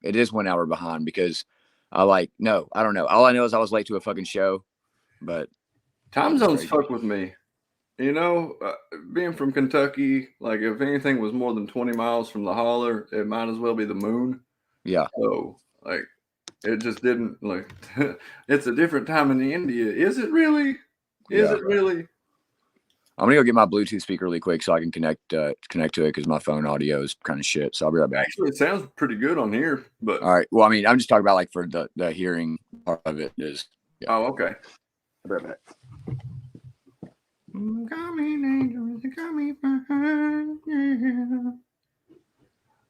It is 1 hour behind because I don't know. All I know is I was late to a fucking show, but time zones fuck with me. You know, being from Kentucky, like if anything was more than 20 miles from the holler, it might as well be the moon. Yeah. So, like, it just didn't, like, it's a different time in the India. Is it really? Is it really? I'm going to go get my Bluetooth speaker really quick so I can connect to it because my phone audio is kind of shit. So I'll be right back. Actually, it sounds pretty good on here, but. All right. Well, I mean, I'm just talking about like for the hearing part of it is. Yeah. Oh, okay. I'll be right back.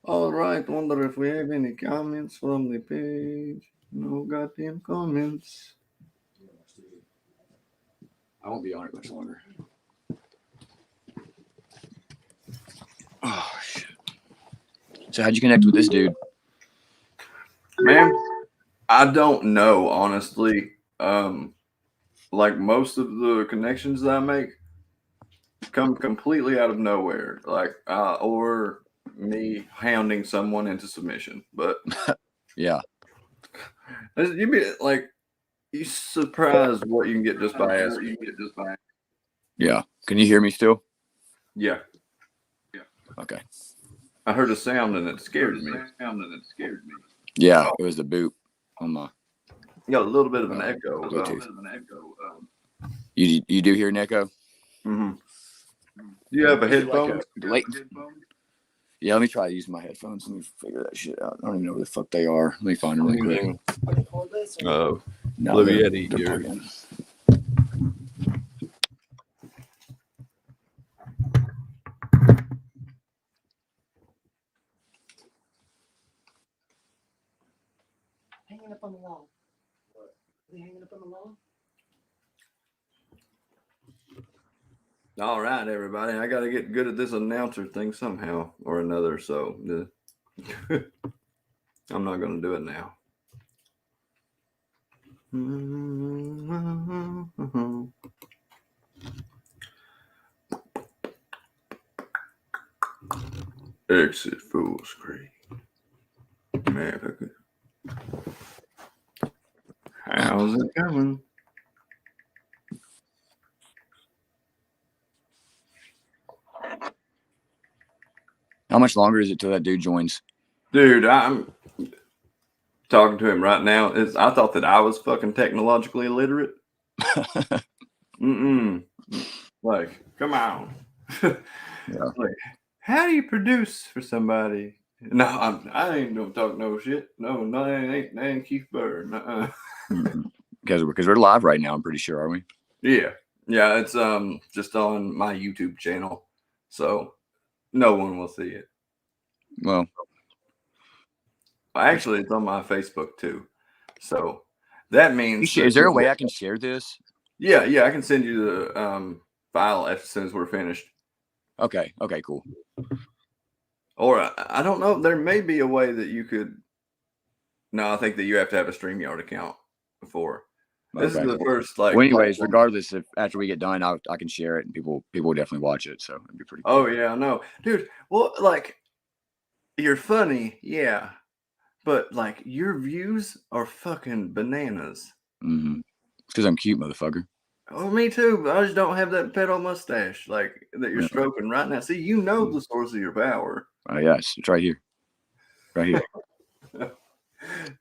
All right, wonder if we have any comments from the page. No goddamn comments. I won't be on it much longer. Oh shit! So how'd you connect with this dude? Man, I don't know honestly. Like most of the connections that I make come completely out of nowhere, like or me hounding someone into submission. But yeah, you be like, you surprised what you can get just by asking. Yeah. Can you hear me still? Yeah. Okay. I heard a sound and it scared me. Yeah, it was the boop on my. You got a little bit of an echo. You do hear an echo? Mm-hmm. You have a headphone? Yeah, let me try using my headphones. Let me figure that shit out. I don't even know where the fuck they are. Let me find them really quick. Oh, no, Blue Yeti. Hanging up on the wall. What? Are they hanging up on the wall? All right, everybody. I got to get good at this announcer thing somehow or another. So I'm not going to do it now. Exit full screen. Man, how's it going? How much longer is it till that dude joins? Dude, I'm talking to him right now. I thought that I was fucking technologically illiterate. Like, come on. Yeah. Like, how do you produce for somebody? No, I ain't gonna talk no shit. No, that ain't Keith Burr. Because we're live right now. I'm pretty sure, are we? Yeah. It's just on my YouTube channel, so no one will see it. Well, actually, it's on my Facebook too. So that means. Is there a way I can share this? Yeah, I can send you the file as soon as we're finished. Okay, cool. Or I don't know. There may be a way that you could. No, I think that you have to have a StreamYard account before. This is the first Well, anyways, regardless, if after we get done, I can share it and people will definitely watch it. So it'd be pretty cool. Oh yeah, I know, dude. Well, like, you're funny, yeah, but like your views are fucking bananas. Mm-hmm. It's because I'm cute, motherfucker. Oh, me too. But I just don't have that pedo mustache like that you're stroking right now. See, you know the source of your power. Oh yes, it's right here. Right here.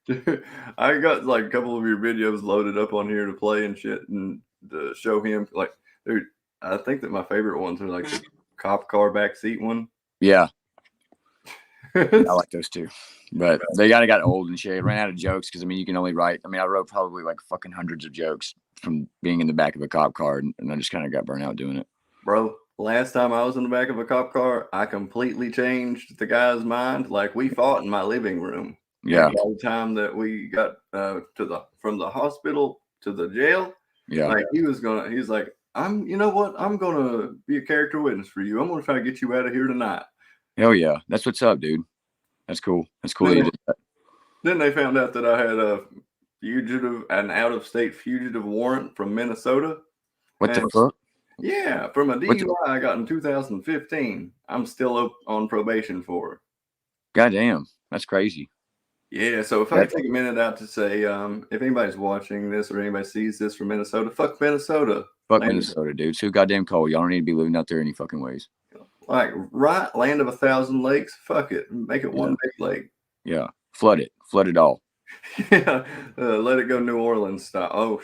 Dude, I got like a couple of your videos loaded up on here to play and shit and to show him. Like, dude, I think that my favorite ones are like the cop car backseat one. Yeah. I like those too. But they got old and shit. I ran out of jokes because, I mean, you can only write. I mean, I wrote probably like fucking hundreds of jokes from being in the back of a cop car, and I just kind of got burnt out doing it. Bro, last time I was in the back of a cop car, I completely changed the guy's mind. Like, we fought in my living room. Yeah. And by the time that we got from the hospital to the jail, yeah, like he's like, you know what? I'm gonna be a character witness for you. I'm gonna try to get you out of here tonight. Hell yeah, that's what's up, dude. That's cool. That's cool. Then, that you did that. Then they found out that I had an out-of-state fugitive warrant from Minnesota. What the fuck? Yeah, from a DUI I got in 2015. I'm still on probation for it. Goddamn, that's crazy. Yeah, so if I could take a minute out to say, if anybody's watching this or anybody sees this from Minnesota, fuck Minnesota. Fuck Minnesota, dude. It's too goddamn cold. Y'all don't need to be living out there any fucking ways. Like, right, land of 1,000 lakes. Fuck it, make it one big lake. Yeah, flood it all. Yeah, let it go New Orleans style. Oh,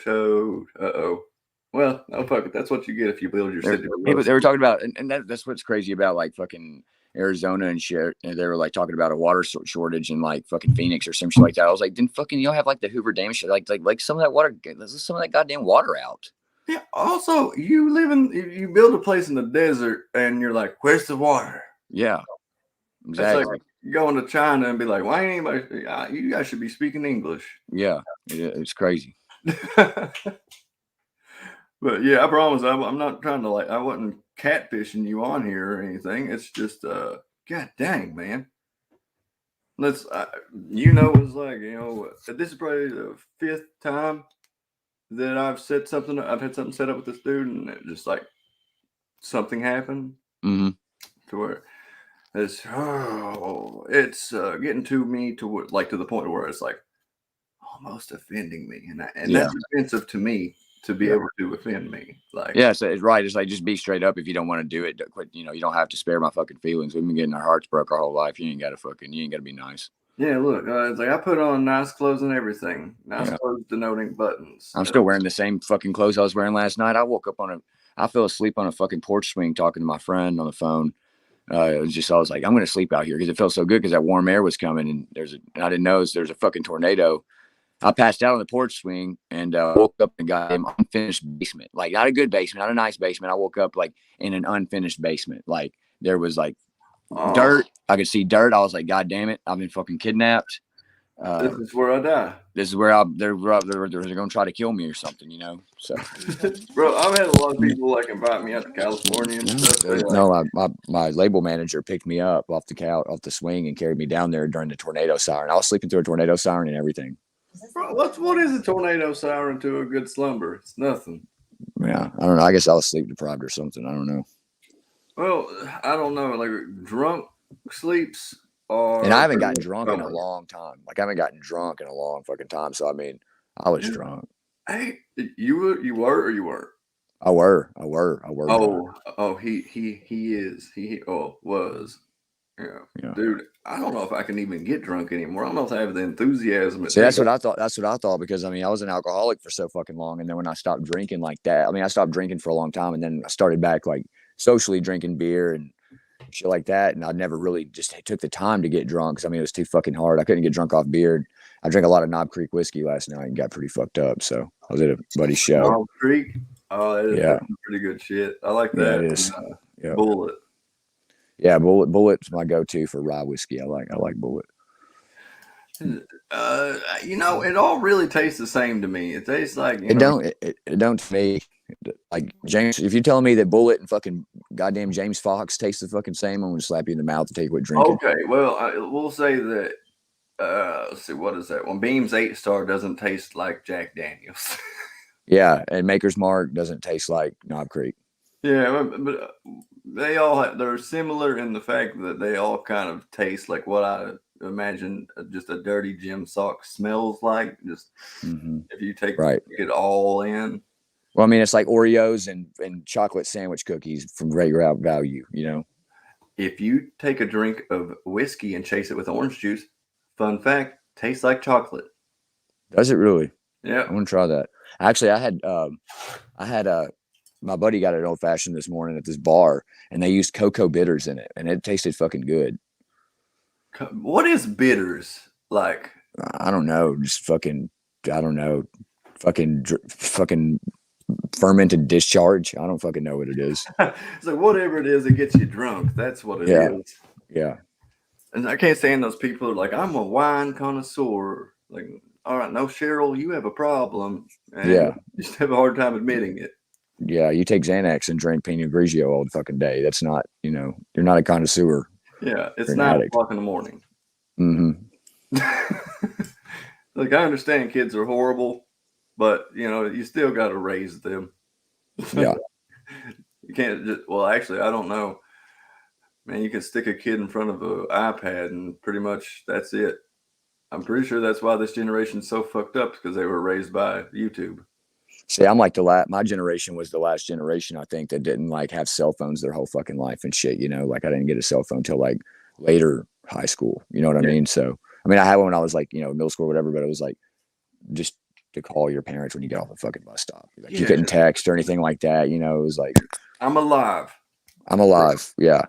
well, oh fuck it. That's what you get if you build your city. They were talking about, and that's what's crazy about like fucking Arizona and shit. And they were like talking about a water shortage in like fucking Phoenix or some shit like that. I was like, then fucking y'all have like the Hoover Dam shit, like some of that water, some of that goddamn water out. Yeah. Also, you build a place in the desert, and you're like, where's the water? Yeah, exactly. That's like going to China and be like, why ain't anybody? You guys should be speaking English. Yeah, it's crazy. But yeah, I promise I'm not trying to I wasn't catfishing you on here or anything. It's just, god dang, man. It's like, this is probably the 5th time that I've had something set up with this dude, and it just like something happened to where it's getting to me to the point where it's like almost offending me, and that's offensive to me. To be able to offend me, so it's right. It's like, just be straight up. If you don't want to do it, quit. You don't have to spare my fucking feelings. We've been getting our hearts broke our whole life. You ain't got to be nice. Yeah, look, it's like I put on nice clothes and everything. Nice clothes denoting buttons. I'm still wearing the same fucking clothes I was wearing last night. I fell asleep on a fucking porch swing talking to my friend on the phone. I was like, I'm going to sleep out here because it felt so good because that warm air was coming, and I didn't know there's a fucking tornado. I passed out on the porch swing and woke up in a goddamn unfinished basement. Like, not a good basement, not a nice basement. I woke up like in an unfinished basement. Like, there was like dirt. I could see dirt. I was like, God damn it, I've been fucking kidnapped. This is where I die. This is where they're going to try to kill me or something, So, bro, I've had a lot of people invite me out to California and stuff. No, my label manager picked me up off the swing and carried me down there during the tornado siren. I was sleeping through a tornado siren and everything. Bro, what is a tornado siren to a good slumber? It's nothing. Yeah, I don't know. I guess I was sleep deprived or something. I don't know. Well, I don't know. Like drunk sleeps are. And I haven't gotten drunk in a long time. Like, I haven't gotten drunk in a long fucking time. So I mean, I was drunk. Hey, you were or you weren't? I were. He was. Yeah. Dude, I don't know if I can even get drunk anymore. I don't know if I have the enthusiasm. See, that's what I thought because I mean, I was an alcoholic for so fucking long, and then when I stopped drinking like that, I mean, I stopped drinking for a long time, and then I started back like socially drinking beer and shit like that, and I never really just took the time to get drunk because I mean, it was too fucking hard. I couldn't get drunk off beer. I drank a lot of Knob Creek whiskey last night and got pretty fucked up. So I was at a buddy's show. Knob Creek, that is pretty good shit. I like that. Yeah, it is. Bullet. Yeah, Bullet's my go-to for rye whiskey. I like Bullet. It all really tastes the same to me. It tastes like it don't to me. Like, James, if you're telling me that Bullet and fucking goddamn James Fox taste the fucking same, I'm gonna slap you in the mouth to take quit drinking. Okay, well, we'll say that. Let's see, what is that? When Beam's 8-star doesn't taste like Jack Daniels. Yeah, and Maker's Mark doesn't taste like Knob Creek. Yeah, but they're similar in the fact that they all kind of taste like what I imagine just a dirty gym sock smells like. Just if you take it all in. Well, I mean, it's like Oreos and chocolate sandwich cookies from great value, If you take a drink of whiskey and chase it with orange juice, fun fact, tastes like chocolate. Does it really? Yeah. I want to try that. Actually, I had my buddy got an old fashioned this morning at this bar, and they used cocoa bitters in it, and it tasted fucking good. What is bitters like? I don't know. Just fucking, I don't know. Fucking fermented discharge. I don't fucking know what it is. So whatever it is, it gets you drunk. That's what it is. Yeah. And I can't stand those people who are like, I'm a wine connoisseur. Like, all right, no, Cheryl, you have a problem. And you just have a hard time admitting it. Yeah, you take Xanax and drink Pinot Grigio all the fucking day. That's not, you're not a connoisseur. Yeah, it's 9 o'clock in the morning. Mm-hmm. Like, I understand kids are horrible, but, you still got to raise them. Yeah. You can't just, actually, I don't know. Man, you can stick a kid in front of an iPad and pretty much that's it. I'm pretty sure that's why this generation's so fucked up, because they were raised by YouTube. See, I'm like my generation was the last generation, I think, that didn't like have cell phones their whole fucking life and shit. You know, like I didn't get a cell phone till like later high school. You know what I mean? So, I mean, I had one when I was like, you know, middle school or whatever, but it was like just to call your parents when you get off the fucking bus stop. Like you couldn't text or anything like that. You know, it was like, I'm alive. Yeah.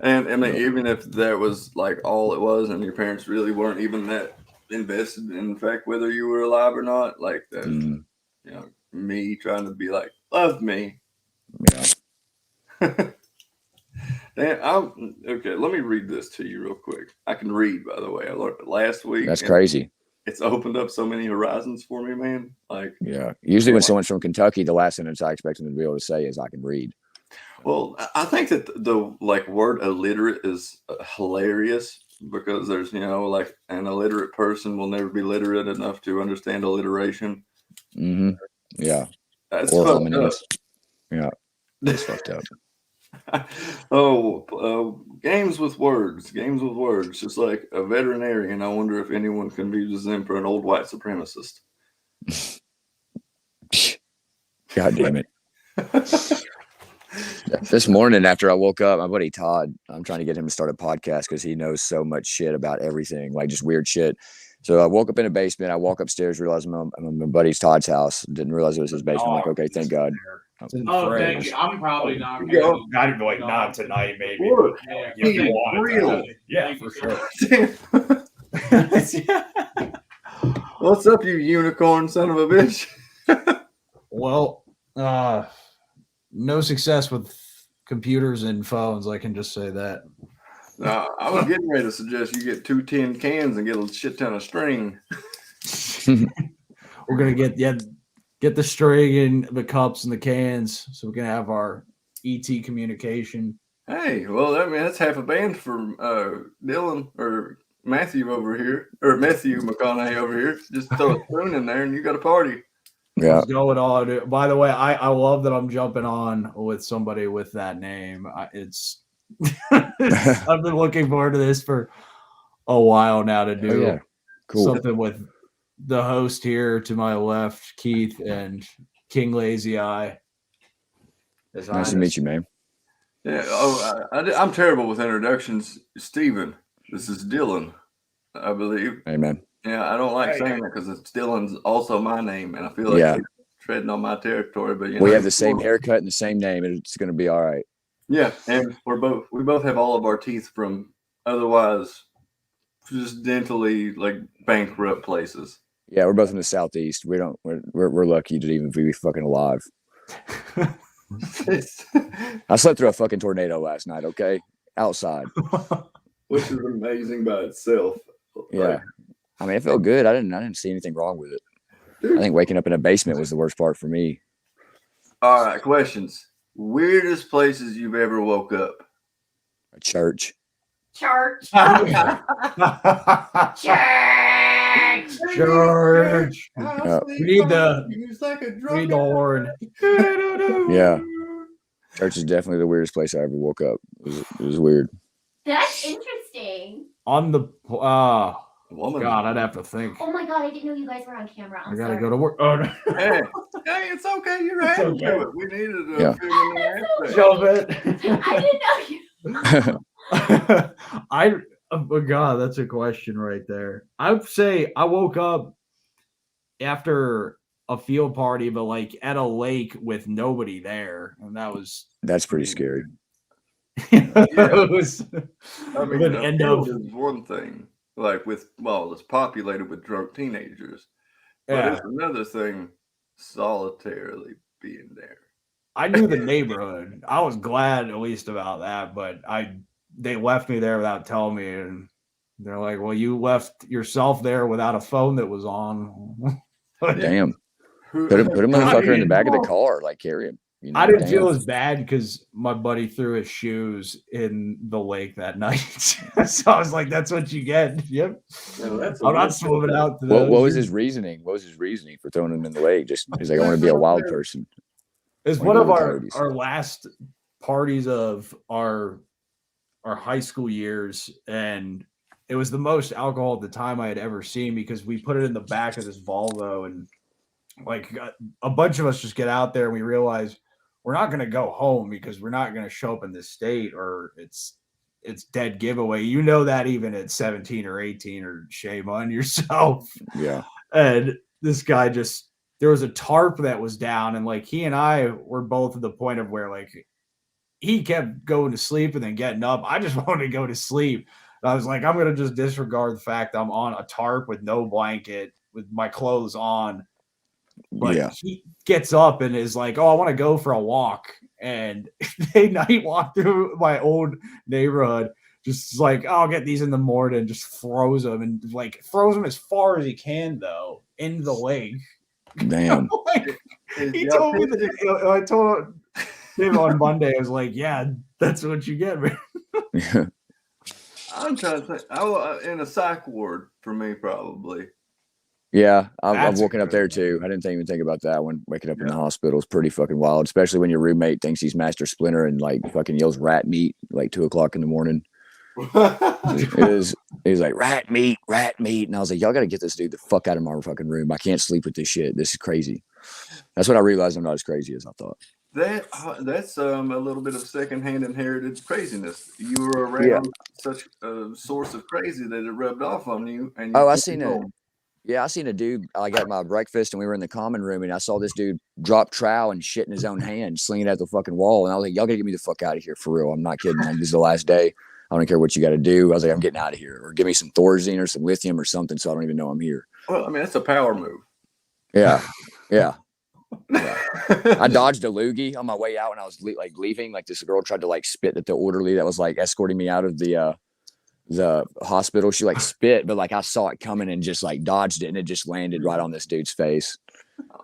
And I mean, even if that was like all it was, and your parents really weren't even that invested in the fact whether you were alive or not, like that, you know, me trying to be like, love me. Yeah. Damn, okay, let me read this to you real quick. I can read, by the way. I learned it last week. That's crazy. It's opened up so many horizons for me, man. Like, yeah. Usually when someone's from Kentucky, the last sentence I expect them to be able to say is I can read. Well, I think that the like word illiterate is hilarious, because there's, you know, like an illiterate person will never be literate enough to understand alliteration. Mm-hmm. Yeah. That's or fucked up. Yeah. That's fucked up. Games with words. Just like a veterinarian. I wonder if anyone can be the them for an old white supremacist. God damn it. This morning after I woke up, my buddy Todd, I'm trying to get him to start a podcast because he knows so much shit about everything, like just weird shit. So I woke up in a basement. I walk upstairs, realized I'm at my buddy's Todd's house. Didn't realize it was his basement. I'm like, okay, thank God. Oh, thank you. I'm probably not. I'd be like, not tonight, maybe. Look, Yeah, if you want it, yeah, for sure. What's up, you unicorn son of a bitch? Well, no success with computers and phones. I can just say that. I was getting ready to suggest you get 2 tin cans and get a shit ton of string. We're gonna get the string and the cups and the cans, so we can have our ET communication. Hey, well, that's half a band for Dylan or Metthew over here, or Metthew McConaughey over here. Just throw a spoon in there and you got a party. Yeah. What's going on? By the way, I love that I'm jumping on with somebody with that name. I've been looking forward to this for a while now to do something with the host here to my left, Keith, and King Lazy Eye. Nice to meet you, man. Yeah. I'm terrible with introductions. Steven, this is Dylan, I believe. Hey, man. Yeah, I don't like saying that because it's Dylan's also my name, and I feel like it's treading on my territory. But we have the same haircut and the same name, and it's going to be all right. Yeah, and we both have all of our teeth from otherwise just dentally like bankrupt places. Yeah, we're both in the Southeast. We're lucky to even be fucking alive. I slept through a fucking tornado last night. Okay, outside, which is amazing by itself. Yeah, I mean, it felt good. I didn't see anything wrong with it. Dude. I think waking up in a basement was the worst part for me. All right, questions. Weirdest places you've ever woke up? A church. Church. Church. We need the horn. Yeah. Church is definitely the weirdest place I ever woke up. It was weird. That's interesting. On the woman. God, I'd have to think. Oh my God, I didn't know you guys were on camera. I gotta go to work. Oh, no. Hey, it's okay. You're right. Okay. We needed to Jump it. I didn't know you. Oh God, that's a question right there. I'd say I woke up after a field party, but like at a lake with nobody there, and that's pretty scary. It was. I mean, end up is one thing. Like it's populated with drunk teenagers. But it's another thing solitarily being there. I knew the neighborhood. I was glad at least about that, but they left me there without telling me, and they're like, well, you left yourself there without a phone that was on. Damn. Put a motherfucker in the back of the car, like carry him. You know, I didn't feel as bad because my buddy threw his shoes in the lake that night. So I was like, that's what you get. Yep. I'm not swimming out to those. What was his reasoning? What was his reasoning for throwing him in the lake? Just because I want to be a wild person. It's one of our last parties of our high school years, and it was the most alcohol at the time I had ever seen because we put it in the back of this Volvo and like a bunch of us just get out there and we realize we're not going to go home because we're not going to show up in this state or it's dead giveaway. You know that even at 17 or 18 or shame on yourself. Yeah. And this guy just, there was a tarp that was down and like he and I were both at the point of where like he kept going to sleep and then getting up. I just wanted to go to sleep. And I was like, I'm going to just disregard the fact I'm on a tarp with no blanket with my clothes on. But he gets up and is like, oh, I want to go for a walk. And they night walk through my old neighborhood, just like, oh, I'll get these in the morning, just throws them and like throws them as far as he can, though, into the lake. Damn. Like, he told me that I told him on Monday, I was like, yeah, that's what you get, man. I'm trying to think. In a psych ward for me, probably. Yeah, I've woken up there too. I didn't even think about that one. Waking up in the hospital is pretty fucking wild, especially when your roommate thinks he's Master Splinter and like fucking yells rat meat like 2 o'clock in the morning. It was like rat meat, and I was like, y'all got to get this dude the fuck out of my fucking room. I can't sleep with this shit. This is crazy. That's when I realized I'm not as crazy as I thought. That's a little bit of secondhand inherited craziness. You were around such a source of crazy that it rubbed off on you. And I seen a dude. I got my breakfast and we were in the common room and I saw this dude drop trowel and shit in his own hand, slinging it at the fucking wall. And I was like, y'all gotta get me the fuck out of here for real. I'm not kidding. Like, this is the last day. I don't care what you got to do. I was like, I'm getting out of here, or give me some Thorazine or some lithium or something, so I don't even know I'm here. Well, I mean, that's a power move. Yeah. I dodged a loogie on my way out when I was leaving. Like this girl tried to like spit at the orderly that was like escorting me out of the hospital. She like spit, but like I saw it coming and just like dodged it, and it just landed right on this dude's face.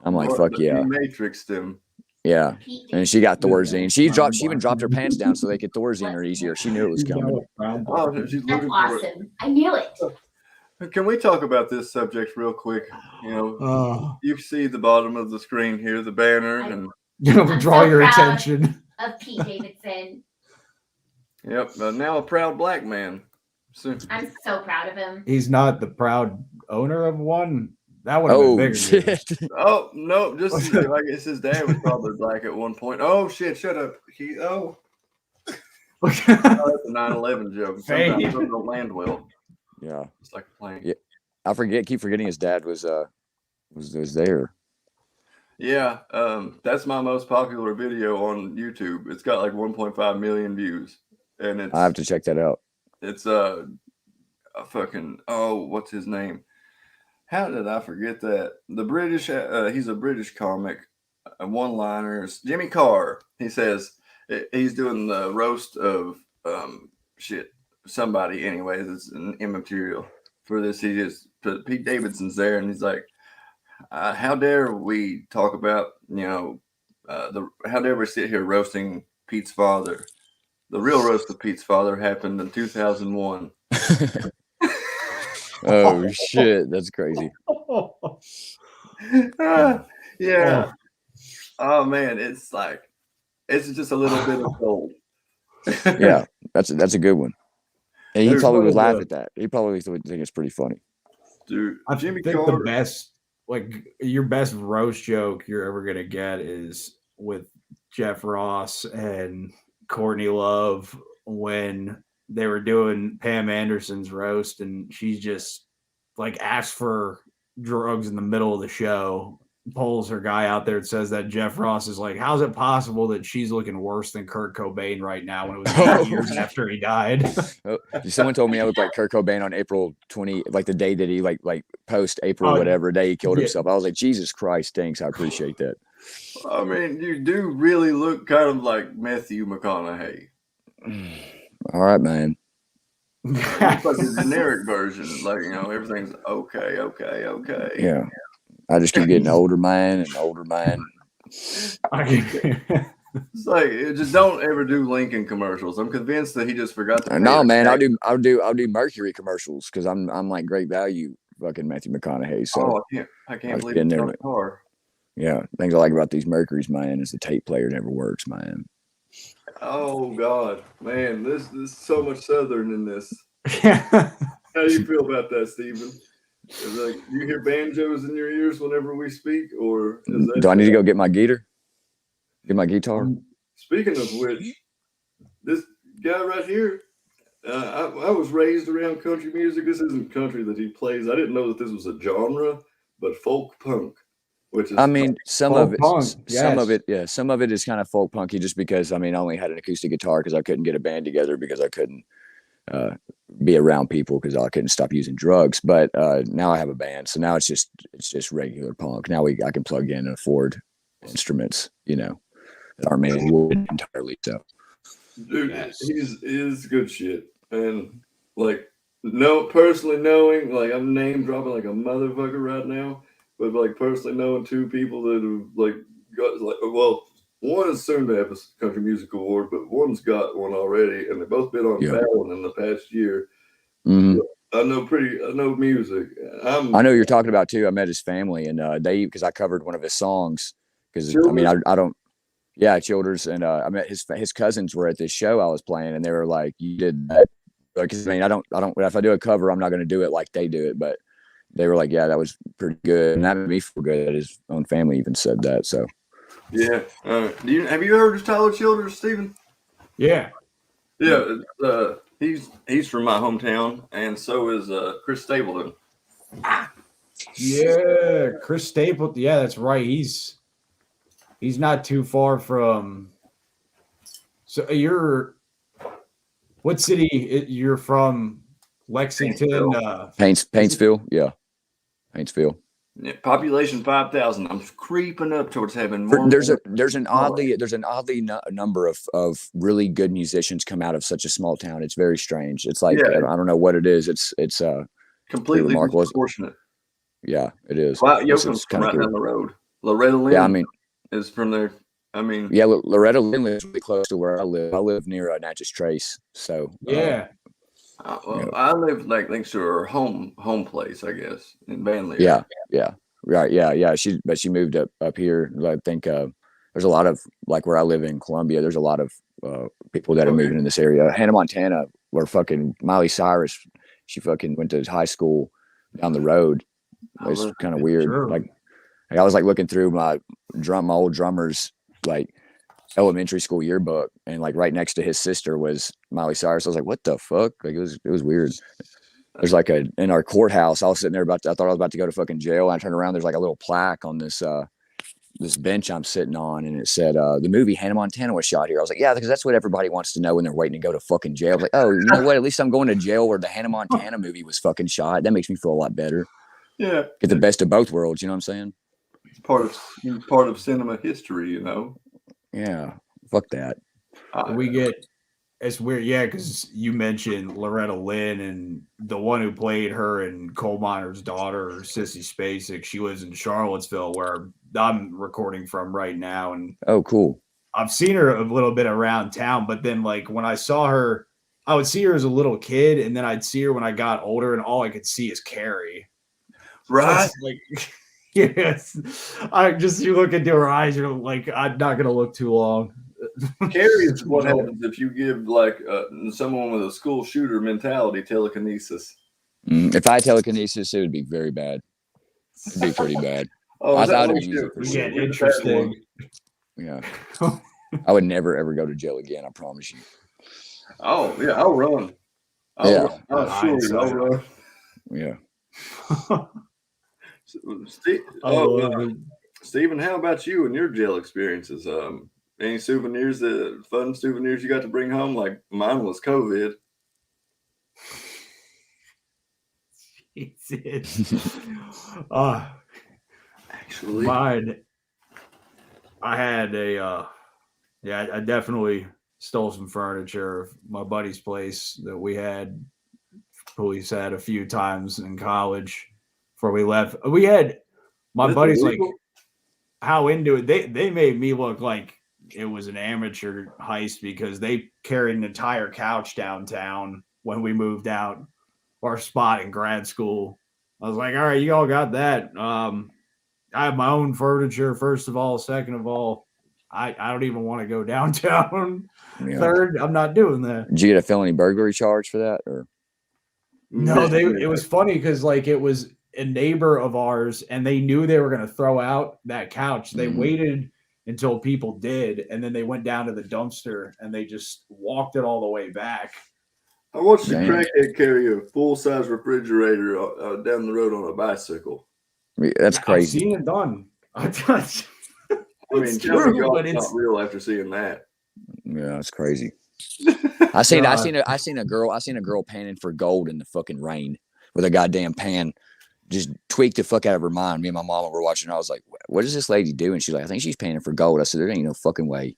I'm like, fuck yeah. You matrixed him. Yeah, and she got Thorazine. She even dropped her pants down so they could Thorazine her easier. She knew it was coming. Oh, she's That's looking awesome. for it. I knew it. Can we talk about this subject real quick? You know, you see the bottom of the screen here, the banner, and draw your attention. Of Pete Davidson. Yep, now a proud black man. I'm so proud of him. He's not the proud owner of one. That would have been bigger. Shit. Oh no, just like it's his dad was probably black at one point. Oh shit, shut up. That's a 9/11 joke. Sometimes it don't land well. Yeah, it's like a plane. Yeah, I keep forgetting his dad was there. Yeah, that's my most popular video on YouTube. It's got like 1.5 million views, and I have to check that out. It's a fucking what's his name? How did I forget that? The British, he's a British comic, one-liners. Jimmy Carr. He says he's doing the roast of somebody. Anyways, it's immaterial for this. He just put Pete Davidson's there, and he's like, "How dare we talk about how dare we sit here roasting Pete's father? The real roast of Pete's father happened in 2001." Oh shit, that's crazy. Yeah. Oh man, it's just a little bit of gold. Yeah, that's a good one. And he probably would laugh at that. He probably would think it's pretty funny. Dude, I Jimmy think Carter, the best, your best roast joke you're ever gonna get is with Jeff Ross and Courtney Love when they were doing Pam Anderson's roast, and she's just like asked for drugs in the middle of the show, pulls her guy out there and says that Jeff Ross is like, how's it possible that she's looking worse than Kurt Cobain right now when it was 8 years after he died? Someone told me I look like Kurt Cobain on April 20, like the day that he like post April whatever day he killed himself. I was like, Jesus Christ, thanks, I appreciate that. I mean, you do really look kind of like Metthew McConaughey. All right, man. It's like a generic version, like everything's okay. Yeah, I just keep getting older, man, and older, man. It's like just don't ever do Lincoln commercials. I'm convinced that he just forgot to. No, man, I'll do Mercury commercials because I'm like great value, fucking Matthew McConaughey. So I can't believe it's on the car. Yeah, things I like about these Mercuries, man, is the tape player never works, man. Oh God, man, this is so much Southern in this. How do you feel about that, Stephen? Like, you hear banjos in your ears whenever we speak, or is that? Do I need to go get my guitar? Get my guitar? Speaking of which, this guy right here, I was raised around country music. This isn't country that he plays. I didn't know that this was a genre, but folk punk, which is. I mean, some of it, yes. some of it is kind of folk punky, just because I only had an acoustic guitar because I couldn't get a band together because I couldn't be around people because I couldn't stop using drugs. But now I have a band, so now it's just regular punk. Now I can plug in and afford instruments, that aren't made entirely. So, dude, he's good shit, and like personally knowing, like I'm name dropping like a motherfucker right now, but like personally knowing two people that have like got like one is soon to have a country music award, but one's got one already, and they've both been on Fallon in the past year. Mm-hmm. I know music. I know who you're talking about too. I met his family, and because I covered one of his songs. Because I don't. Yeah, Childers, and I met his cousins were at this show I was playing, and they were like, "You did that." Because I don't. If I do a cover, I'm not going to do it like they do it. But they were like, "Yeah, that was pretty good," and that made me feel good that his own family even said that. So. Yeah. Have you heard of Tyler Childers, Stephen? Yeah. Yeah. He's from my hometown, and so is Chris Stapleton. Yeah, Chris Stapleton. Yeah, that's right. He's not too far from. So what city you're from? Lexington, Paintsville. Yeah, Paintsville. Yeah, population 5,000. I'm creeping up towards having more. There's an oddly number of really good musicians come out of such a small town. It's very strange. It's like I don't know what it is. It's completely remarkable. Disproportionate. Yeah, it is. Wow, Yoakum's from right down the road. Loretta Lynn. Is from there. Loretta Lynn lives really close to where I live. I live near Natchez Trace. So yeah. I live like next to her home place, I guess, in Vanley. Yeah, right, yeah. She moved up here. I think there's a lot of, like, where I live in Columbia. There's a lot of people that are moving in this area. Hannah, Montana, where fucking Miley Cyrus, she fucking went to high school down the road. It's kind of weird. True. Like I was like looking through my old drummer's like elementary school yearbook, and like right next to his sister was Miley Cyrus. I was like, what the fuck? Like it was weird. There's like in our courthouse, I was sitting there I thought I was about to go to fucking jail. And I turned around, there's like a little plaque on this bench I'm sitting on, and it said the movie Hannah Montana was shot here. I was like, yeah, because that's what everybody wants to know when they're waiting to go to fucking jail. I was like, oh, you know what? At least I'm going to jail where the Hannah Montana movie was fucking shot. That makes me feel a lot better. Yeah. Get the best of both worlds, you know what I'm saying? It's part of cinema history, Yeah. Fuck that. It's weird, yeah, because you mentioned Loretta Lynn, and the one who played her in Coal Miner's Daughter, Sissy Spacek, she lives in Charlottesville, where I'm recording from right now. And oh, cool. I've seen her a little bit around town, but then like when I saw her, I would see her as a little kid, and then I'd see her when I got older, and all I could see is Carrie. Right? So like, yes. You look into her eyes, you're like, I'm not gonna look too long. Carrie is what happens if you give like someone with a school shooter mentality telekinesis. If I had telekinesis, it would be very bad. It'd be pretty bad. I thought it would use it for Yeah, sure. interesting. Yeah. I would never ever go to jail again, I promise you. Oh yeah, I'll run. I'll run. Yeah. Stephen, how about you and your jail experiences? Any fun souvenirs you got to bring home? Like mine was COVID. Actually, mine. I had I definitely stole some furniture of my buddy's place that we had. Police had a few times in college before we left. We had my buddies like how into it. They made me look like it was an amateur heist because they carried an entire couch downtown when we moved out our spot in grad school. I was like, all right, you all got that. I have my own furniture, first of all. Second of all, I don't even want to go downtown. Yeah. Third, I'm not doing that. Did you get a felony burglary charge for that? Or No, it was funny because like it was a neighbor of ours, and they knew they were going to throw out that couch. They waited until people did, and then they went down to the dumpster and they just walked it all the way back. I watched a crackhead carry a full-size refrigerator down the road on a bicycle. That's crazy. I've seen it done. I mean, It's tell me true, y'all but it's it's not real after seeing that. Yeah, it's crazy. I seen a girl panning for gold in the fucking rain with a goddamn pan. Just tweaked the fuck out of her mind. Me and my mama were watching. I was like, "What is this lady doing?" She's like, "I think she's panning for gold." I said, "There ain't no fucking way."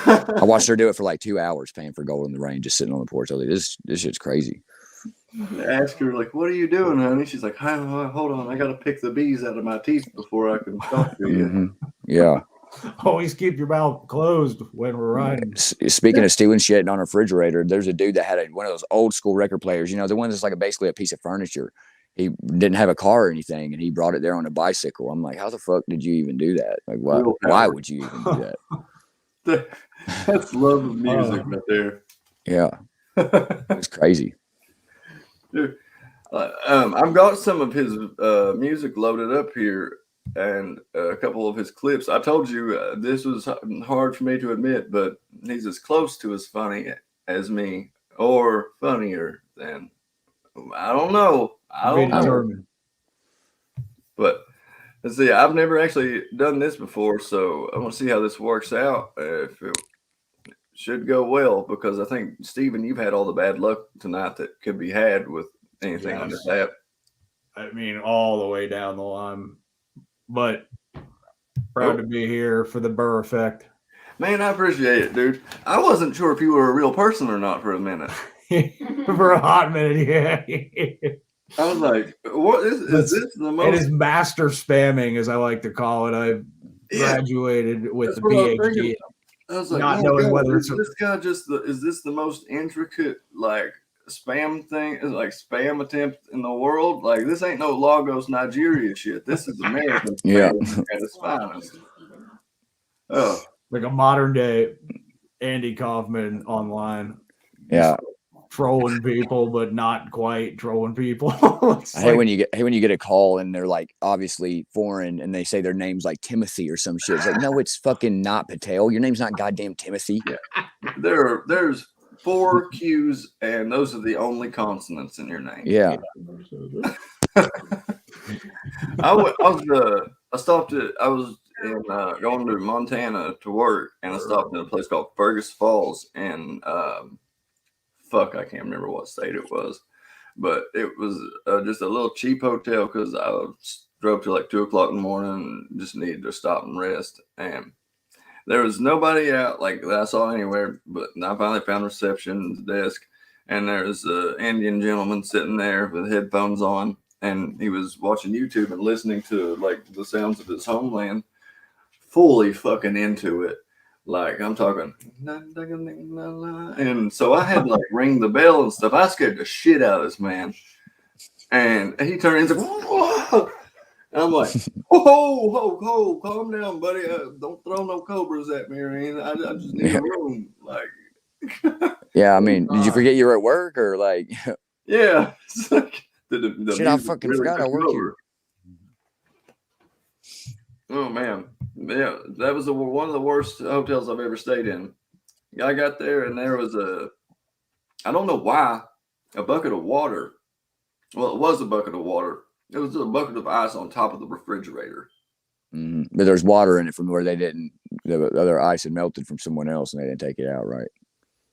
I watched her do it for like 2 hours, panning for gold in the rain, just sitting on the porch. I was like, "This shit's crazy." I asked her like, "What are you doing, honey?" She's like, "Hold on, I got to pick the bees out of my teeth before I can talk to you." Mm-hmm. Yeah. always keep your mouth closed when we're riding. Speaking of stealing shit on a refrigerator, there's a dude that had one of those old school record players. You know, the one that's like basically a piece of furniture. He didn't have a car or anything, and he brought it there on a bicycle. I'm like, how the fuck did you even do that? Like, why would you even do that? That's love of music right there. Yeah, it's crazy. Dude, I've got some of his music loaded up here and a couple of his clips. I told you this was hard for me to admit, but he's as close to as funny as me or funnier than, I don't know. I don't know. But let's see, I've never actually done this before, so I want to see how this works out. If it should go well, because I think, Steven, you've had all the bad luck tonight that could be had with anything on this app. I mean, all the way down the line. But proud to be here for the Burr effect. Man, I appreciate it, dude. I wasn't sure if you were a real person or not for a minute. For a hot minute, yeah. I was like, what is this the most? It is master spamming, as I like to call it. I graduated with the PhD. I was like, not knowing whether it's this guy is this the most intricate like spam thing, like spam attempt in the world? Like, this ain't no Lagos, Nigeria shit. This is American spam at its finest. Oh, like a modern day Andy Kaufman online. Yeah. Trolling people, but not quite trolling people. I hate when you get a call and they're like obviously foreign and they say their name's like Timothy or some shit. It's like, no, it's fucking not Patel. Your name's not goddamn Timothy. Yeah. There's 4 Q's and those are the only consonants in your name. Yeah. I was going to Montana to work, and I stopped in a place called Fergus Falls, and I can't remember what state it was, but it was just a little cheap hotel because I drove till like 2 o'clock in the morning and just needed to stop and rest. And there was nobody out like that I saw anywhere, but I finally found reception desk, and there was an Indian gentleman sitting there with headphones on, and he was watching YouTube and listening to like the sounds of his homeland, fully fucking into it. Like, I'm talking, and so I had to like ring the bell and stuff. I scared the shit out of this man. And he turned and whoa! And I'm like, ho, calm down, buddy. Don't throw no cobras at me or anything. I just need a room. Like, yeah, I mean, did you forget you were at work or like? Yeah. It's like, the shit, I fucking forgot I work here. Oh man, yeah, that was one of the worst hotels I've ever stayed in. I got there and there was I don't know why, a bucket of water. Well, it was a bucket of water. It was a bucket of ice on top of the refrigerator. Mm-hmm. But there's water in it from where the other ice had melted from someone else and they didn't take it out right.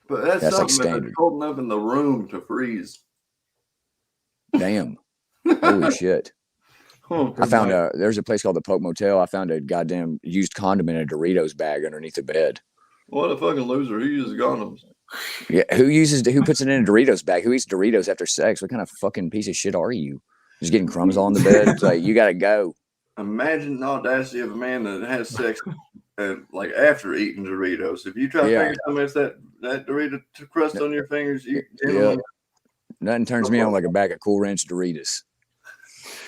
But that's something like that's cold enough in the room to freeze. Damn. Holy shit. I found there's a place called the Pope Motel. I found a goddamn used condom in a Doritos bag underneath the bed. What a fucking loser. Who uses condoms? Yeah, who puts it in a Doritos bag? Who eats Doritos after sex? What kind of fucking piece of shit are you? Just getting crumbs on the bed? It's like, you gotta go. Imagine the audacity of a man that has sex like after eating Doritos. If you try to figure something that Dorito crust on your fingers, nothing turns me on like a bag of Cool Ranch Doritos.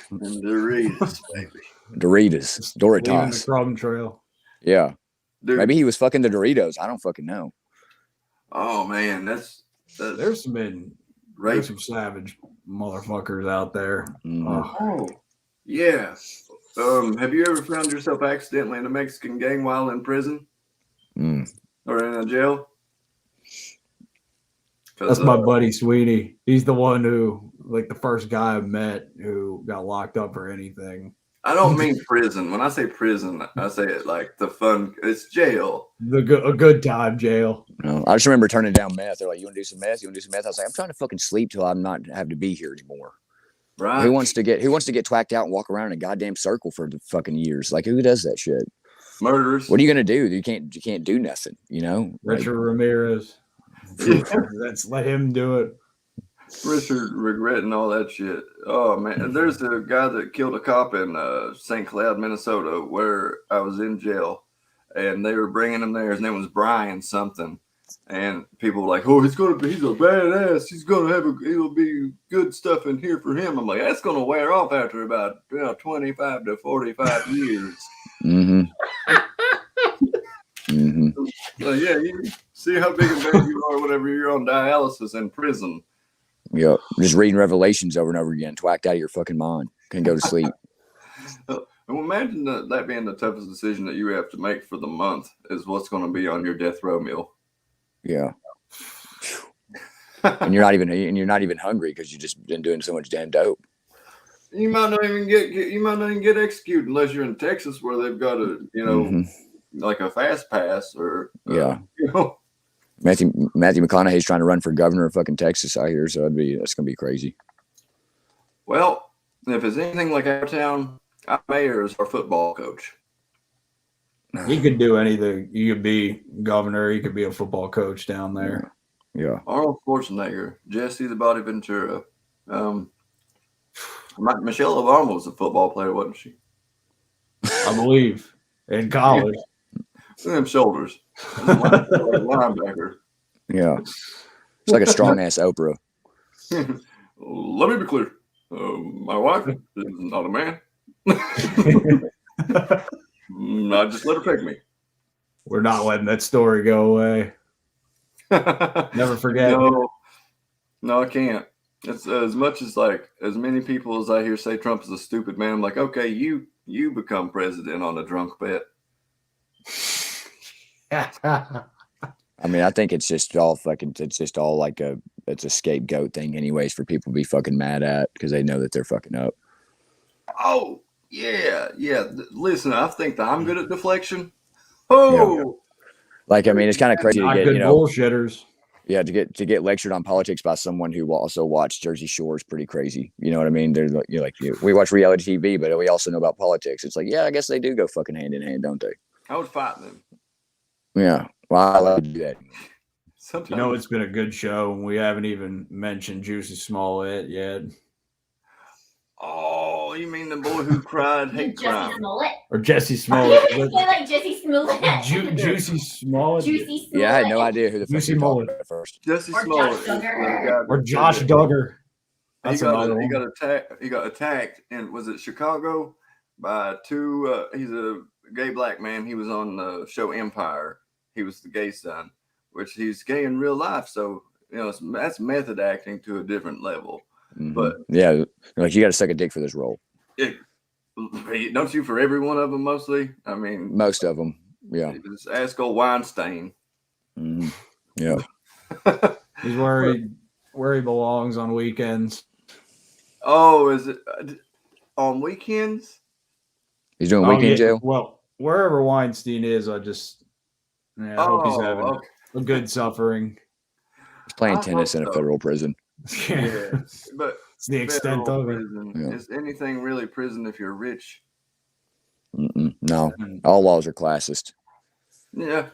And Doritos, baby. Doritos. The crumb trail. Yeah. Dude. Maybe he was fucking the Doritos. I don't fucking know. Oh man, that's there's been rape. There's some savage motherfuckers out there. Oh, yeah. Have you ever found yourself accidentally in a Mexican gang while in prison or in a jail? That's my buddy Sweetie. He's the one who, like, the first guy I met who got locked up for anything. I don't mean prison. When I say prison, I say it like the fun. It's jail. A good time jail. No, I just remember turning down meth. They're like, "You want to do some meth? You want to do some meth?" I was like, "I'm trying to fucking sleep till I'm not have to be here anymore." Right? Who wants to get twacked out and walk around in a goddamn circle for the fucking years? Like, who does that shit? Murderers. What are you gonna do? You can't do nothing. You know, Richard Ramirez. Let's let him do it. Richard regretting all that shit. Oh man, there's a guy that killed a cop in St. Cloud, Minnesota, where I was in jail, and they were bringing him there. His name was Brian something, and people were like, "Oh, he's a badass. He'll be good stuff in here for him." I'm like, that's gonna wear off after about 25 to 45 years. So yeah, you see how big a man you are whenever you're on dialysis in prison. Yeah, just reading Revelations over and over again, twacked out of your fucking mind. Couldn't go to sleep. Imagine that being the toughest decision that you have to make for the month is what's going to be on your death row meal. Yeah, and you're not even hungry because you just been doing so much damn dope. You might not even get executed unless you're in Texas where they've got like a fast pass or Matthew McConaughey's trying to run for governor of fucking Texas out here, so that's gonna be crazy. Well, if it's anything like our town, our mayor is our football coach. He could do anything. He could be governor. He could be a football coach down there. Yeah. Arnold Schwarzenegger, Jesse the Body Ventura. Michelle Obama was a football player, wasn't she? I believe in college. Them shoulders. Linebacker. Yeah. It's like a strong ass Oprah. Let me be clear. My wife is not a man. I just let her pick me. We're not letting that story go away. Never forget. No, I can't. It's as much as like as many people as I hear say Trump is a stupid man. I'm like, okay, you become president on a drunk bet. I mean, I think it's just all like it's a scapegoat thing anyways for people to be fucking mad at because they know that they're fucking up. Oh, yeah. Listen, I think that I'm good at deflection. Oh. Yeah. Like, I mean, it's kind of crazy to get, bullshitters. Yeah, to get lectured on politics by someone who also watched Jersey Shore is pretty crazy. You know what I mean? They're we watch reality TV, but we also know about politics. It's like, yeah, I guess they do go fucking hand in hand, don't they? I would fight them. Yeah. Well, I love to do that. Sometimes. It's been a good show. We haven't even mentioned Juicy Smollett yet. Oh, you mean the boy who cried hate crime? Smollett? Or Jesse Smollett? I say like Jesse Smollett. Juicy Smollett? Juicy Smollett. Yeah, I had no idea who the fuck Juicy you Smollett at first. Jesse Or Smollett. Josh Duggar. He got attacked in, was it Chicago? By two, he's a gay black man. He was on the show Empire. He was the gay son, which he's gay in real life. So, that's method acting to a different level. Mm-hmm. But yeah, like you got to suck a dick for this role. Don't you for every one of them mostly? I mean, most of them. Yeah. Just ask old Weinstein. Mm-hmm. Yeah. He's where he belongs on weekends. Oh, is it on weekends? He's doing weekend jail? Well, wherever Weinstein is, I hope he's having a good suffering. He's playing tennis in a federal prison. Yeah, but it's the extent of it. Yeah. Is anything really prison if you're rich? No, all laws are classist. Yeah,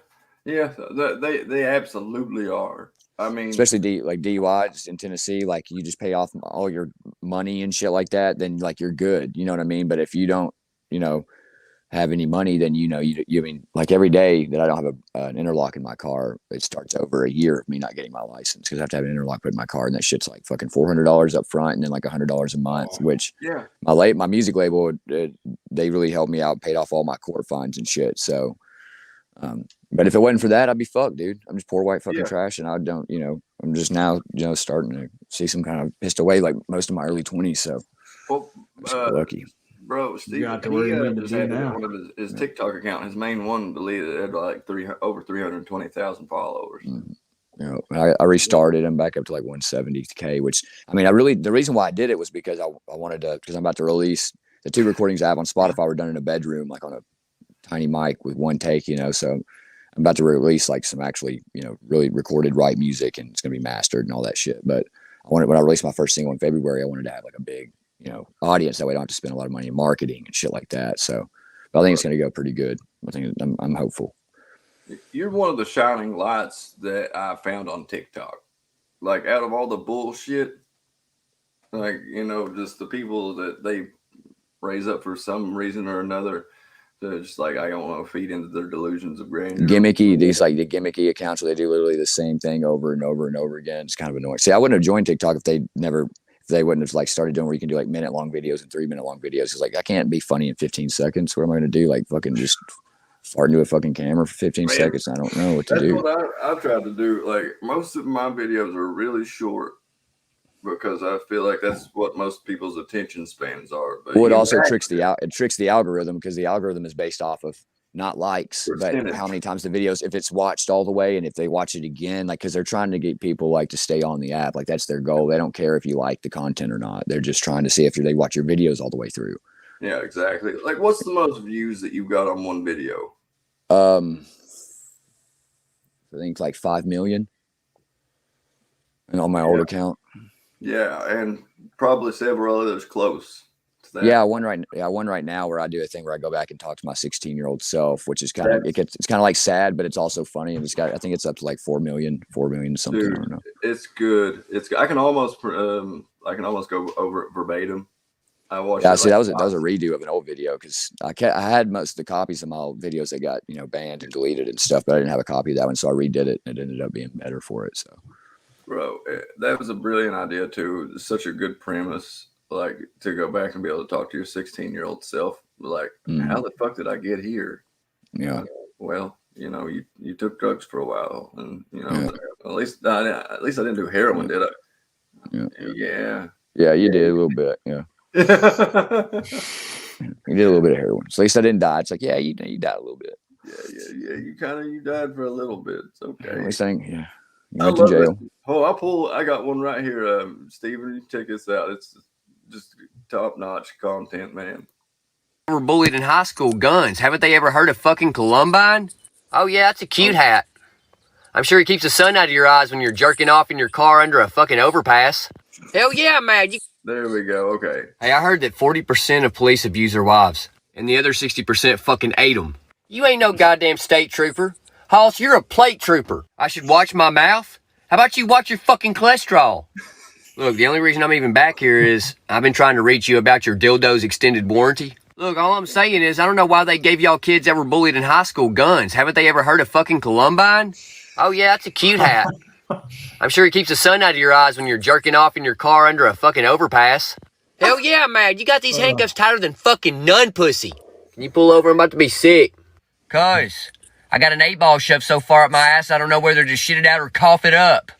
they absolutely are. I mean, especially DUIs in Tennessee, like you just pay off all your money and shit like that, then like you're good. You know what I mean? But if you don't, have any money, then you mean like every day that I don't have an interlock in my car, it starts over a year of me not getting my license because I have to have an interlock put in my car, and that shit's like fucking $400 up front and then like $100 a month. Which my music label, they really helped me out, paid off all my court fines and shit. So But if it wasn't for that, I'd be fucked, dude. I'm just poor white fucking Yeah. trash, and I don't, I'm just now, starting to see some kind of pissed away like most of my early 20s. So Well, I'm super lucky. bro, Steve, got to where you need to just be had now. one of his TikTok account. His main one deleted. It had like over 320,000 followers. I restarted. I'm back up to like 170K, which I mean, the reason why I did it was because I wanted to, because I'm about to release the 2 recordings I have on Spotify were done in a bedroom, like on a tiny mic with one take, so I'm about to release like some actually, really recorded right music, and it's going to be mastered and all that shit. But when I released my first single in February, I wanted to have like a big, audience. That way I don't have to spend a lot of money in marketing and shit like that. So but I think it's going to go pretty good. I'm hopeful. You're one of the shining lights that I found on TikTok. Like out of all the bullshit, like, just the people that they raise up for some reason or another, they're just like, I don't want to feed into their delusions of grandeur. Gimmicky, these like the gimmicky accounts where they do literally the same thing over and over and over again. It's kind of annoying. See, I wouldn't have joined TikTok if they wouldn't have like started doing where you can do like minute-long videos and 3-minute-long videos. It's like, I can't be funny in 15 seconds. What am I going to do? Like fucking just fart into a fucking camera for 15 seconds? I don't know what to do. That's what I tried to do. Like most of my videos are really short because I feel like that's what most people's attention spans are. But well, it also tricks the algorithm, because the algorithm is based off of not likes, but how many times the videos, if it's watched all the way and if they watch it again, like, because they're trying to get people like to stay on the app. Like that's their goal. They don't care if you like the content or not. They're just trying to see if they watch your videos all the way through. Yeah, exactly. Like what's the most views that you got on one video? I think like 5 million and on my old account. Yeah, and probably several others close to that. Yeah, I won right now where I do a thing where I go back and talk to my 16-year-old self, which is kind of it's kind of like sad, but it's also funny. And I think it's up to like 4 million something. Dude, I don't know. It's good. I can almost go over it verbatim. I watched. Yeah, see, that was a redo of an old video, because I had most of the copies of my old videos that got banned and deleted and stuff, but I didn't have a copy of that one, so I redid it, and it ended up being better for it. So. Bro, that was a brilliant idea too. It's such a good premise, like to go back and be able to talk to your 16-year-old self. Like, how the fuck did I get here? Yeah. Well, you took drugs for a while, and at least I didn't do heroin, did I? Yeah. Yeah, you did a little bit. Yeah. You did a little bit of heroin. So at least I didn't die. It's like, yeah, you died a little bit. Yeah. You died for a little bit. It's okay. At least you I went to jail. I got one right here. Steven, you check this out. It's just top-notch content, man. Were bullied in high school. Guns. Haven't they ever heard of fucking Columbine? Oh yeah, that's a cute hat. I'm sure it keeps the sun out of your eyes when you're jerking off in your car under a fucking overpass. Hell yeah, man. There we go. Okay. Hey, I heard that 40% of police abuse their wives, and the other 60% fucking ate them. You ain't no goddamn state trooper. Hoss, you're a plate trooper. I should watch my mouth? How about you watch your fucking cholesterol? Look, the only reason I'm even back here is I've been trying to reach you about your dildo's extended warranty. Look, all I'm saying is I don't know why they gave y'all kids that were bullied in high school guns. Haven't they ever heard of fucking Columbine? Oh yeah, that's a cute hat. I'm sure it keeps the sun out of your eyes when you're jerking off in your car under a fucking overpass. Hell yeah, man. You got these handcuffs tighter than fucking nun pussy. Can you pull over? I'm about to be sick. Cuz, I got an 8-ball shoved so far up my ass I don't know whether to shit it out or cough it up.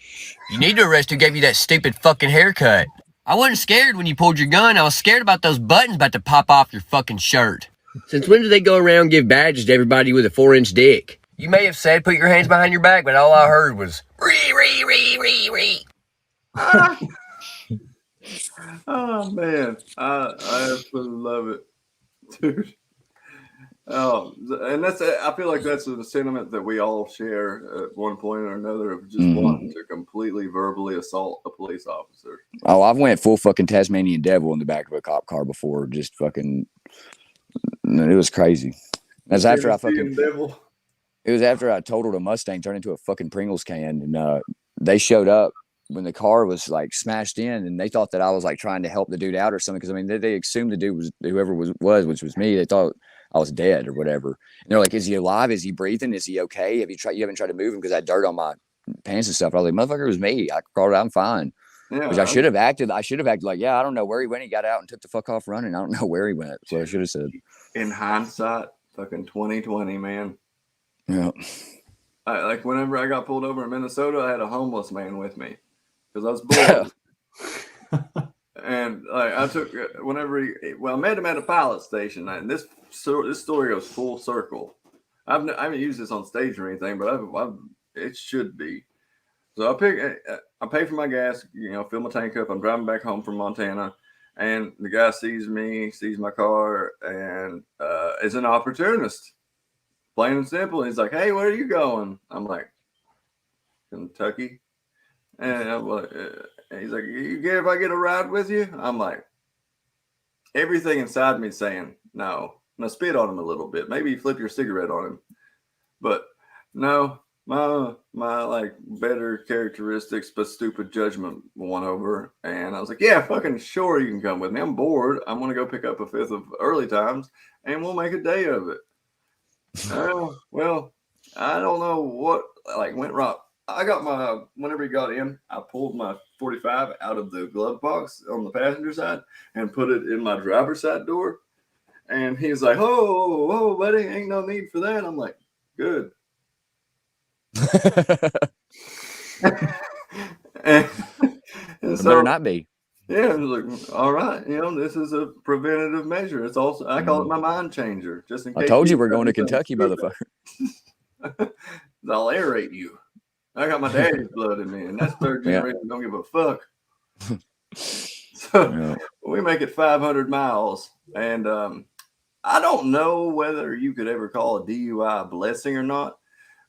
You need to arrest who gave you that stupid fucking haircut. I wasn't scared when you pulled your gun. I was scared about those buttons about to pop off your fucking shirt. Since when do they go around and give badges to everybody with a 4-inch dick? You may have said put your hands behind your back, but all I heard was ree. Oh man, I absolutely love it, dude. Oh, and I feel like that's a sentiment that we all share at one point or another, of just wanting to completely verbally assault a police officer. Oh, I've went full fucking Tasmanian devil in the back of a cop car before. Just fucking, it was crazy. That's after I fucking. Devil. It was after I totaled a Mustang, turned into a fucking Pringles can, and they showed up when the car was like smashed in, and they thought that I was like trying to help the dude out or something. Because I mean, they assumed the dude was whoever was, which was me. They thought I was dead or whatever. And they're like, "Is he alive? Is he breathing? Is he okay? Have you tried? You haven't tried to move him because I had dirt on my pants and stuff." I was like, "Motherfucker, it was me. I crawled out. I'm fine." Yeah, which I should have acted like, yeah, I don't know where he went. He got out and took the fuck off running. I don't know where he went. So I should have said. In hindsight, fucking 2020, man. Yeah. Like whenever I got pulled over in Minnesota, I had a homeless man with me because I was bored. And like I took whenever I met him at a pilot station, and this story goes full circle. I haven't used this on stage or anything, but it should be. So I pay for my gas, fill my tank up. I'm driving back home from Montana, and the guy sees me, sees my car, and is an opportunist. Plain and simple. He's like, "Hey, where are you going?" I'm like, "Kentucky." And I'm like, he's like, "You care if I get a ride with you?" I'm like, everything inside me saying, no. Now spit on him a little bit. Maybe flip your cigarette on him. But no, my like better characteristics, but stupid judgment won over. And I was like, yeah, fucking sure you can come with me. I'm bored. I'm going to go pick up a fifth of early times and we'll make a day of it. Well, I don't know what went wrong. I got whenever he got in, I pulled my 45 out of the glove box on the passenger side and put it in my driver's side door. And he's like, oh, buddy, ain't no need for that. I'm like, good. and so, better not be. Yeah, like, all right, this is a preventative measure. It's also I call it my mind changer, just in case. I told you we're going to Kentucky, motherfucker. I'll aerate you. I got my daddy's blood in me, and that's third generation. Yeah. Don't give a fuck. So we make it 500 miles, and I don't know whether you could ever call a DUI a blessing or not.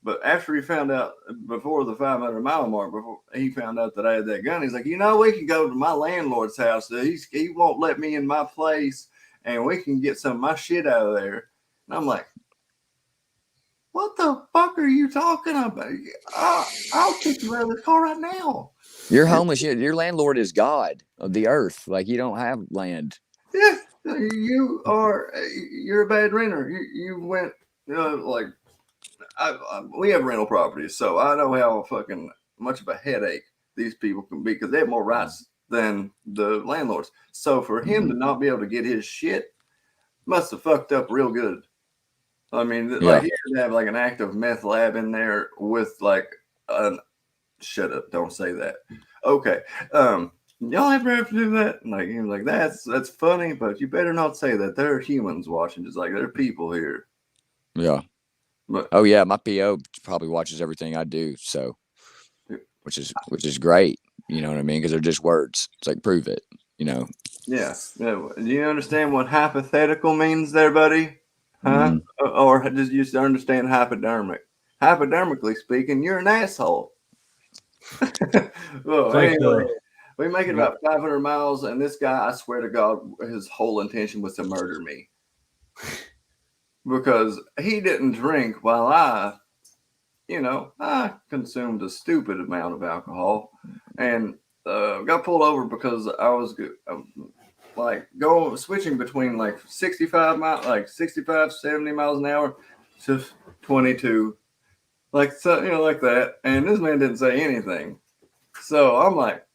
But after he found out, before the 500-mile mark, before he found out that I had that gun, he's like, we can go to my landlord's house. He won't let me in my place, and we can get some of my shit out of there. And I'm like, what the fuck are you talking about? I'll kick you out of the car right now. You're homeless. Your landlord is God of the earth. Like, you don't have land. Yeah, you're a bad renter. You went, we have rental properties, so I know how fucking much of a headache these people can be because they have more rights than the landlords. So for him to not be able to get his shit must have fucked up real good. I mean, like he had to have like an active meth lab in there with like shut up, don't say that. Okay. Y'all ever have to do that? Like he was like, that's funny, but you better not say that. There are humans watching, just like there are people here. Yeah. But my PO probably watches everything I do, so which is great. You know what I mean? Because they're just words. It's like prove it. Yeah. Do you understand what hypothetical means, there, buddy? Huh? Mm-hmm. Or just you understand hypodermic? Hypodermically speaking, you're an asshole. Well, anyway, we make it about 500 miles, and this guy, I swear to God, his whole intention was to murder me. Because he didn't drink while I consumed a stupid amount of alcohol and got pulled over because I was switching between like 65 miles, like 65, 70 miles an hour to 22, like that. And this man didn't say anything. So I'm like,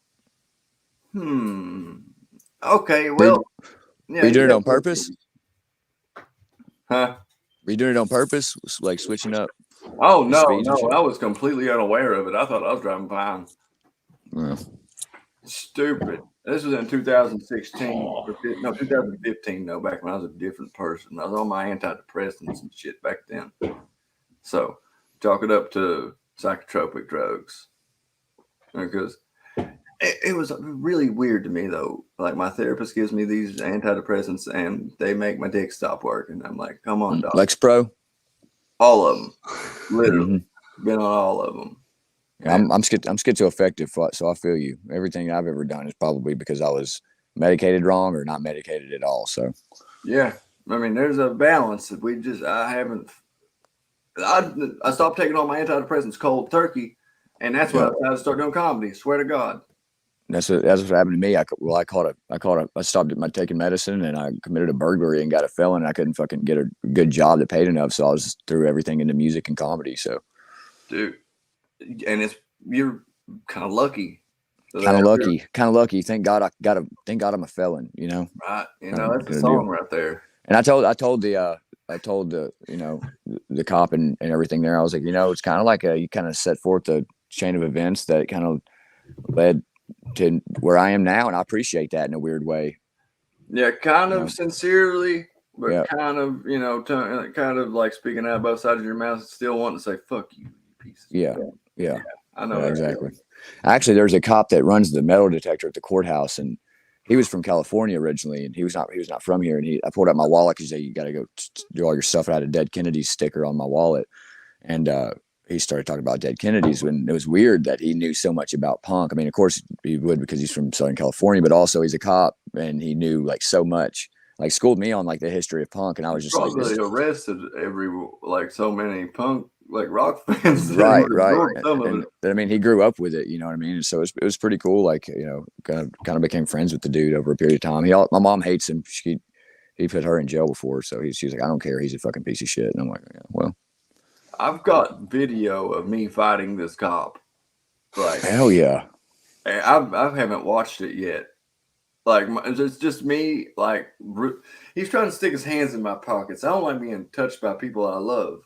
okay, well, were you doing it on purpose? Huh? Were you doing it on purpose? Like switching up? Oh, no. I was completely unaware of it. I thought I was driving fine. Yeah. Stupid. This was in 2016. 2015, though, back when I was a different person. I was on my antidepressants and shit back then. So, chalk it up to psychotropic drugs. Because it was really weird to me, though. Like, my therapist gives me these antidepressants, and they make my dick stop working. I'm like, come on, dog. Lexapro? All of them. Literally. Been on all of them. Yeah, I'm schizoaffective, so I feel you. Everything I've ever done is probably because I was medicated wrong or not medicated at all. So, yeah. I mean, there's a balance that I stopped taking all my antidepressants cold turkey, and that's why I decided to start doing comedy. Swear to God. That's what happened to me. I stopped taking medicine and I committed a burglary and got a felon. And I couldn't fucking get a good job that paid enough. So I was threw everything into music and comedy. So, dude, and you're kind of lucky. Kind of lucky. Thank God I'm a felon, Right. That's a song right there. And I told the told the cop and everything there. I was like, it's kind of like you kind of set forth a chain of events that kind of led to where I am now, and I appreciate that in a weird way. Yeah, kind of sincerely, but Yeah. kind of kind of like speaking out of both sides of your mouth, still wanting to say "fuck you, you piece." Of Yeah, shit. yeah, I know exactly. Actually, there's a cop that runs the metal detector at the courthouse, and he was from California originally, and he was not from here. And I pulled out my wallet because you got to go do all your stuff. I had a Dead Kennedys sticker on my wallet, and he started talking about Dead Kennedys. When it was weird that he knew so much about punk. I mean, of course he would because he's from Southern California, but also he's a cop, and he knew like so much. Like schooled me on like the history of punk, and I was just like, probably arrested so many punk like rock fans. Right. Some of it. I mean, he grew up with it, you know what I mean? And so it was pretty cool. Like, kind of became friends with the dude over a period of time. My mom hates him. He put her in jail before. So she's like, I don't care. He's a fucking piece of shit. And I'm like, yeah, well, I've got video of me fighting this cop. Like, hell yeah. I haven't watched it yet. Like, it's just me. Like, he's trying to stick his hands in my pockets. I don't like being touched by people I love.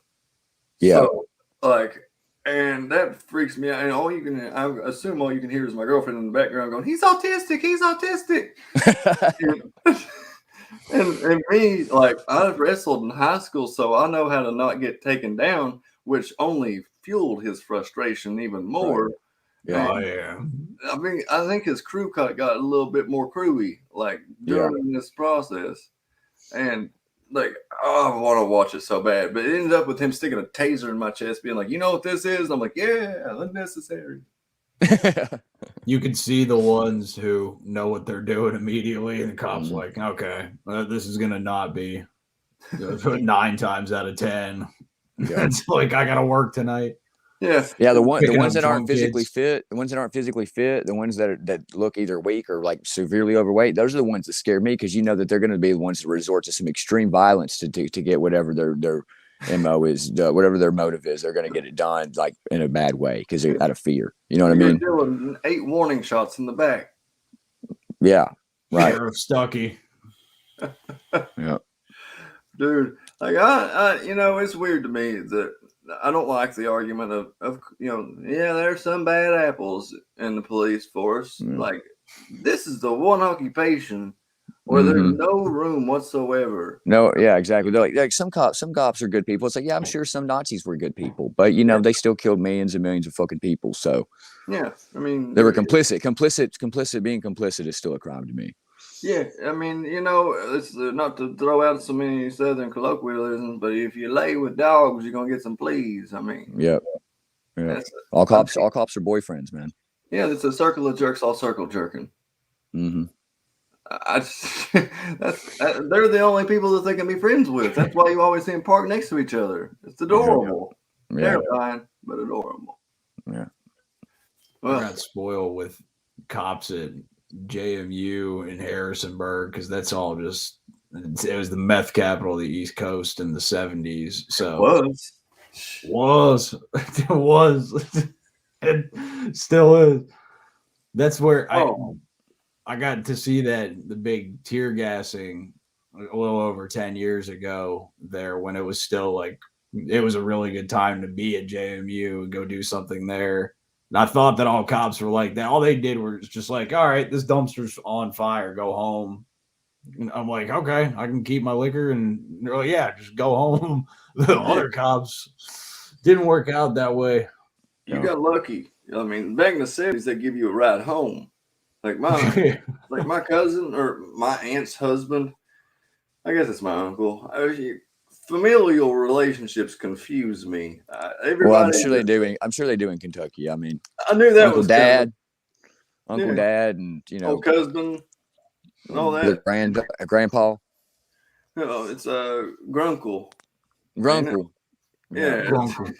Yeah. So, like, and that freaks me out. And I assume all you can hear is my girlfriend in the background going, "He's autistic. He's autistic." and me, like, I wrestled in high school, so I know how to not get taken down, which only fueled his frustration even more. Right. Yeah. Oh, yeah. I mean, I think his crew got a little bit more crewy, like, during this process. And, like, I want to watch it so bad. But it ended up with him sticking a taser in my chest, being like, "You know what this is?" And I'm like, "Yeah, unnecessary." You can see the ones who know what they're doing immediately, and the cops like, okay, this is gonna not be 9 times out of 10. Yeah. It's like, I gotta work tonight. Yeah, the ones that aren't drunk physically kids. fit, the ones that look either weak or like severely overweight, those are the ones that scare me because you know that they're going to be the ones that resort to some extreme violence to get whatever their MO is, whatever their motive is. They're going to get it done like in a bad way because they're out of fear. You know what I mean? Doing 8 warning shots in the back. Yeah, right. Sheriff Stuckey. Yeah, Dude, like I it's weird to me that I don't like the argument of there's some bad apples in the police force. Like, this is the one occupation where there's no room whatsoever. No, yeah, exactly. They're like some cops are good people. It's like, yeah, I'm sure some Nazis were good people, but they still killed millions and millions of fucking people. So yeah, I mean, they were complicit. Being complicit is still a crime to me. Yeah, I mean, it's not to throw out so many Southern colloquialisms, but if you lay with dogs, you're gonna get some fleas. I mean, yeah. All cops are boyfriends, man. Yeah, it's a circle of jerks, all circle jerking. Mm-hmm. They're the only people that they can be friends with. That's why you always see them parked next to each other. It's adorable, terrifying, but adorable. Yeah. Well, I got spoiled with cops at JMU in Harrisonburg because that's all just, it was the meth capital of the East Coast in the 70s. So it was it still is. That's where I got to see the big tear gassing a little over 10 years ago there, when it was still like, it was a really good time to be at JMU and go do something there. And I thought that all cops were like that. All they did was just like, all right, this dumpster's on fire, go home. And I'm like, okay, I can keep my liquor. And they're like, yeah, just go home. The other cops didn't work out that way. You got lucky. I mean, back in the 70s, they give you a ride home. Like my cousin or my aunt's husband, I guess it's my uncle. Familial relationships confuse me. Well, I'm sure they do. I'm sure they do in Kentucky. I mean, I knew that Uncle was Dad, Uncle Dad, and old cousin, and all that. Grandpa. No, it's Grunkle. Grunkle. Yeah, Grunkle.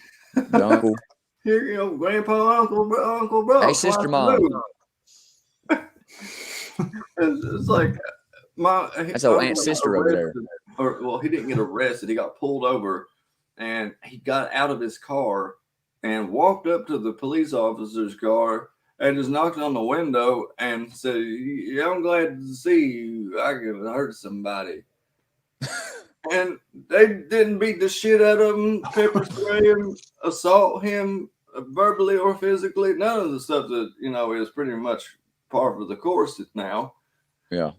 Uncle. Here, Grandpa, Uncle, bro. Hey, sister, mom. It's like that's old Aunt Sister over there. Well, he didn't get arrested. He got pulled over, and he got out of his car and walked up to the police officer's car and just knocked on the window and said, "Yeah, I'm glad to see you. I could hurt somebody." And they didn't beat the shit out of him, pepper spray him, assault him verbally or physically. None of the stuff that, is pretty much part of the course now. Yeah.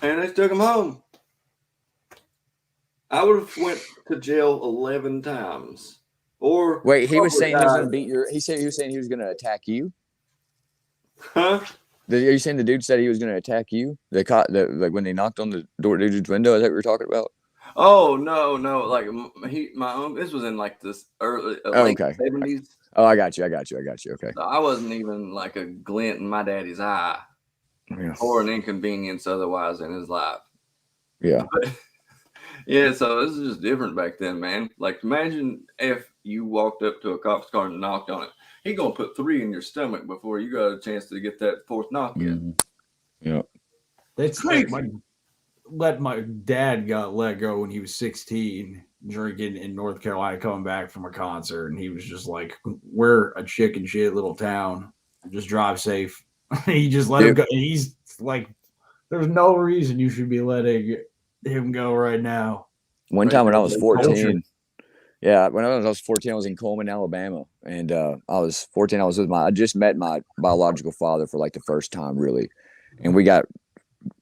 And they took him home. I would have went to jail 11 times. Or wait, he was saying he was going to beat your. He was saying he was going to attack you. Huh? Are you saying the dude said he was going to attack you? Like when they knocked on the dude's window. Is that what you're talking about? Oh no! Like my own. This was in like this early late 70s. Oh, I got you. Okay. So I wasn't even like a glint in my daddy's eye, or an inconvenience otherwise in his life. Yeah. Yeah, so this is just different back then, man. Like, imagine if you walked up to a cop's car and knocked on it. He gonna put 3 in your stomach before you got a chance to get that 4th knock in. Yeah. It's like my dad got let go when he was 16, drinking in North Carolina, coming back from a concert, and he was just like, "We're a chicken shit little town. Just drive safe." He just let him go. And he's like, "There's no reason you should be letting him go right now." One time when I was 14, when I was 14, I was in Coleman, Alabama, and I was 14. I just met my biological father for like the first time, really, and we got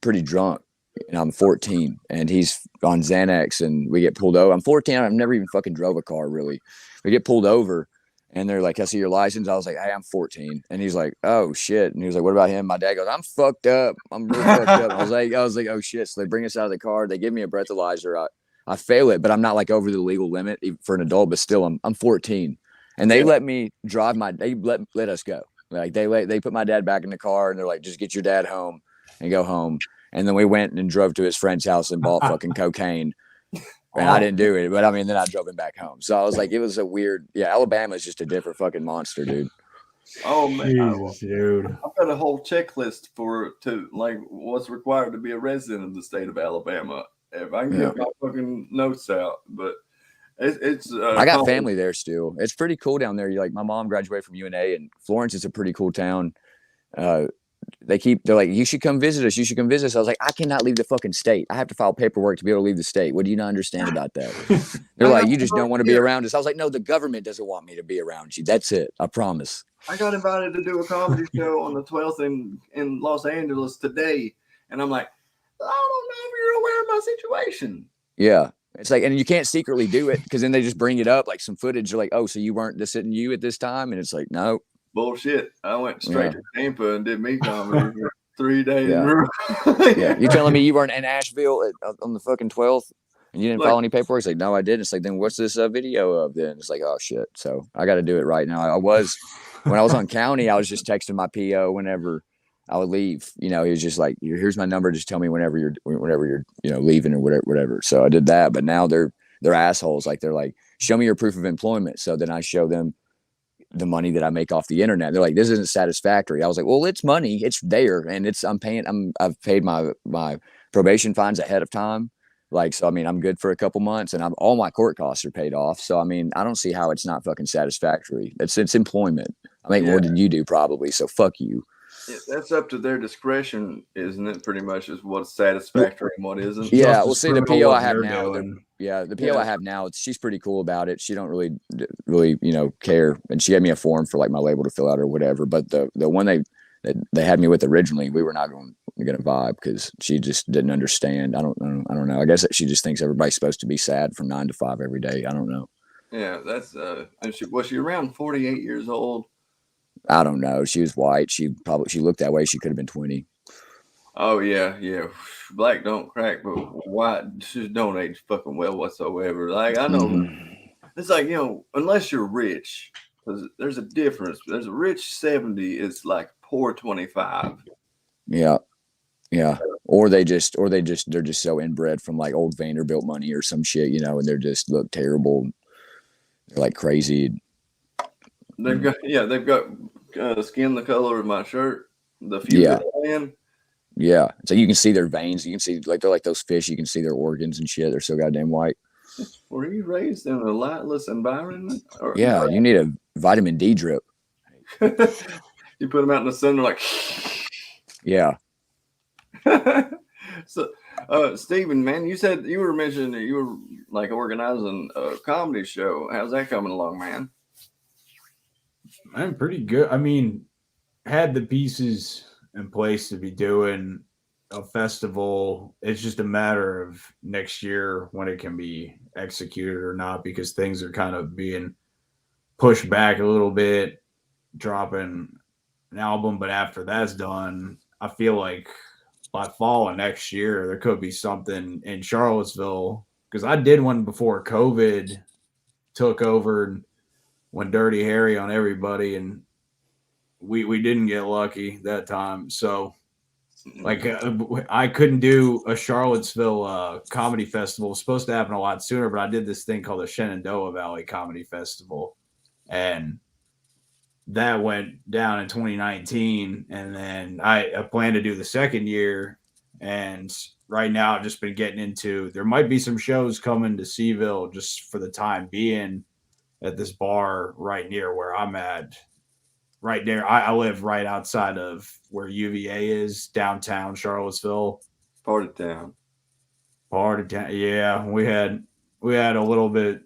pretty drunk. And I'm 14, and he's on Xanax, and we get pulled over. I'm 14. I've never even fucking drove a car, really. We get pulled over, and they're like, "I see your license." I was like, "Hey, I'm 14," and he's like, "Oh shit," and he was like, "What about him?" My dad goes, "I'm fucked up. I'm real fucked up." I was like, "Oh shit!" So they bring us out of the car. They give me a breathalyzer. I fail it, but I'm not like over the legal limit for an adult. But still, I'm 14, and they let me drive they let us go. Like they put my dad back in the car, and they're like, "Just get your dad home and go home." And then we went and drove to his friend's house and bought fucking cocaine. And I didn't do it, but I mean, then I drove him back home. So I was like, it was a weird. Yeah, Alabama is just a different fucking monster, dude. Oh man, Jesus, dude! I've got a whole checklist to like what's required to be a resident of the state of Alabama. If I can get my fucking notes out, but it's. I got family there still. It's pretty cool down there. You like, my mom graduated from UNA, and Florence is a pretty cool town. They're like, "You should come visit us. You should come visit us." I was like, "I cannot leave the fucking state. I have to file paperwork to be able to leave the state. What do you not understand about that?" They're like, "You just don't want to be around us." I was like, "No, the government doesn't want me to be around you. That's it. I promise." I got invited to do a comedy show on the 12th in Los Angeles today, and I'm like, I don't know if you're aware of my situation. Yeah. It's like, and you can't secretly do it because then they just bring it up, like some footage. They're like, "Oh, so you weren't just sitting you at this time?" And it's like, no. Bullshit. I went straight to Tampa and did me comedy for 3 days. Yeah. You telling me you weren't in Asheville on the fucking 12th and you didn't file any paperwork? It's like, no, I didn't. It's like, then what's this video of then? It's like, oh shit. So I got to do it right now. When I was on county, I was just texting my PO whenever I would leave. He was just like, "Here's my number. Just tell me whenever you're leaving or whatever." So I did that, but now they're assholes. Like, they're like, "Show me your proof of employment." So then I show them the money that I make off the internet. They're like, "This isn't satisfactory." I was like, "Well, it's money. It's there. And I've paid my probation fines ahead of time. Like, so, I mean, I'm good for a couple months and all my court costs are paid off. So, I mean, I don't see how it's not fucking satisfactory. It's employment. I make more than you do probably. So fuck you." Yeah, that's up to their discretion, isn't it? Pretty much is what's satisfactory and what isn't. Yeah, well, see, the PO I have now, the PO I have now, she's pretty cool about it. She don't really, care, and she gave me a form for like my label to fill out or whatever. But the one they had me with originally, we were not going to vibe because she just didn't understand. I don't know. I guess she just thinks everybody's supposed to be sad from 9 to 5 every day. I don't know. Yeah, that's was she around 48 years old? I don't know. She was white. She looked that way. She could have been 20. Oh yeah. Black don't crack, but white just don't age fucking well whatsoever. Like, I know, It's like, unless you're rich, because there's a difference. There's a rich 70 is like poor 25. Yeah. Or they're just so inbred from like old Vanderbilt money or some shit, and they're just look terrible. They're like crazy. They've got skin the color of my shirt. The few in. Yeah, so you can see their veins. You can see like they're like those fish. You can see their organs and shit. They're so goddamn white. Were you raised in a lightless environment? You need a vitamin D drip. You put them out in the sun. They're like, yeah. So Steven, man, you said you were mentioning that you were like organizing a comedy show. How's that coming along, man? I'm pretty good. I mean, had the pieces in place to be doing a festival. It's just a matter of next year when it can be executed or not, because things are kind of being pushed back a little bit, dropping an album. But after that's done, I feel like by fall of next year, there could be something in Charlottesville, because I did one before COVID took over and went Dirty Harry on everybody, and we didn't get lucky that time. So like I couldn't do a Charlottesville comedy festival. It was supposed to happen a lot sooner, but I did this thing called the Shenandoah Valley Comedy Festival, and that went down in 2019. And then I plan to do the second year, and right now I've just been getting into, there might be some shows coming to Seville just for the time being at this bar right near where I'm at. Right there, I live right outside of where UVA is, downtown Charlottesville. Part of town. Yeah, we had a little bit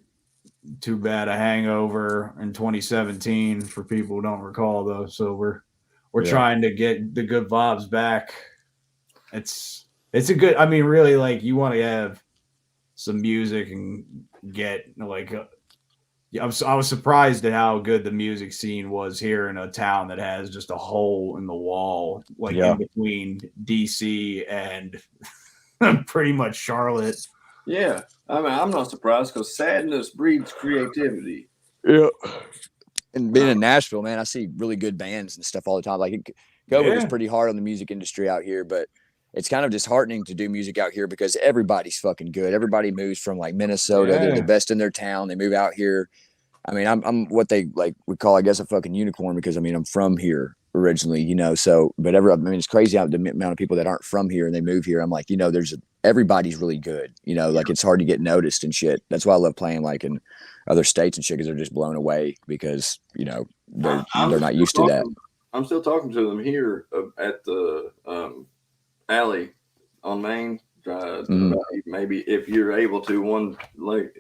too bad a hangover in 2017 for people who don't recall though. So we're trying to get the good vibes back. It's a good. I mean, really, like you want to have some music and get like. I was surprised at how good the music scene was here in a town that has just a hole in the wall, like in between DC and pretty much Charlotte. Yeah, I mean, I'm not surprised because sadness breeds creativity. Yeah. And being in Nashville, man, I see really good bands and stuff all the time. Like COVID was pretty hard on the music industry out here, but it's kind of disheartening to do music out here because everybody's fucking good. Everybody moves from like Minnesota. They're the best in their town. They move out here. I mean, I'm what they like would call, I guess, a fucking unicorn because I mean, I'm from here originally, you know, so, but I mean, it's crazy how the amount of people that aren't from here and they move here. I'm like, you know, everybody's really good, you know, like it's hard to get noticed and shit. That's why I love playing like in other states and shit, because they're just blown away because, you know, they're not used to that. I'm still talking to them here at the alley on Main. Maybe if you're able to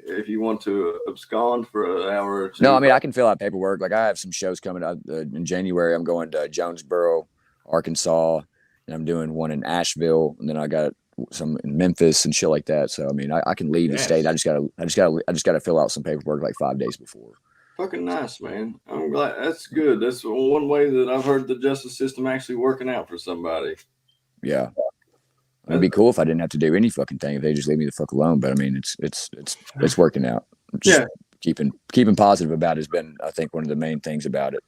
if you want to abscond for an hour or two. No, I mean, I can fill out paperwork. Like I have some shows coming up in January. I'm going to Jonesboro, Arkansas, and I'm doing one in Asheville, and then I got some in Memphis and shit like that. So I mean, I can leave the state. I just gotta fill out some paperwork like 5 days before. Fucking nice, man. I'm glad. That's good. That's one way that I've heard the justice system actually working out for somebody. Yeah. It'd be cool if I didn't have to do any fucking thing, if they just leave me the fuck alone. But I mean, it's working out. Just keeping positive about it has been, I think, one of the main things about it.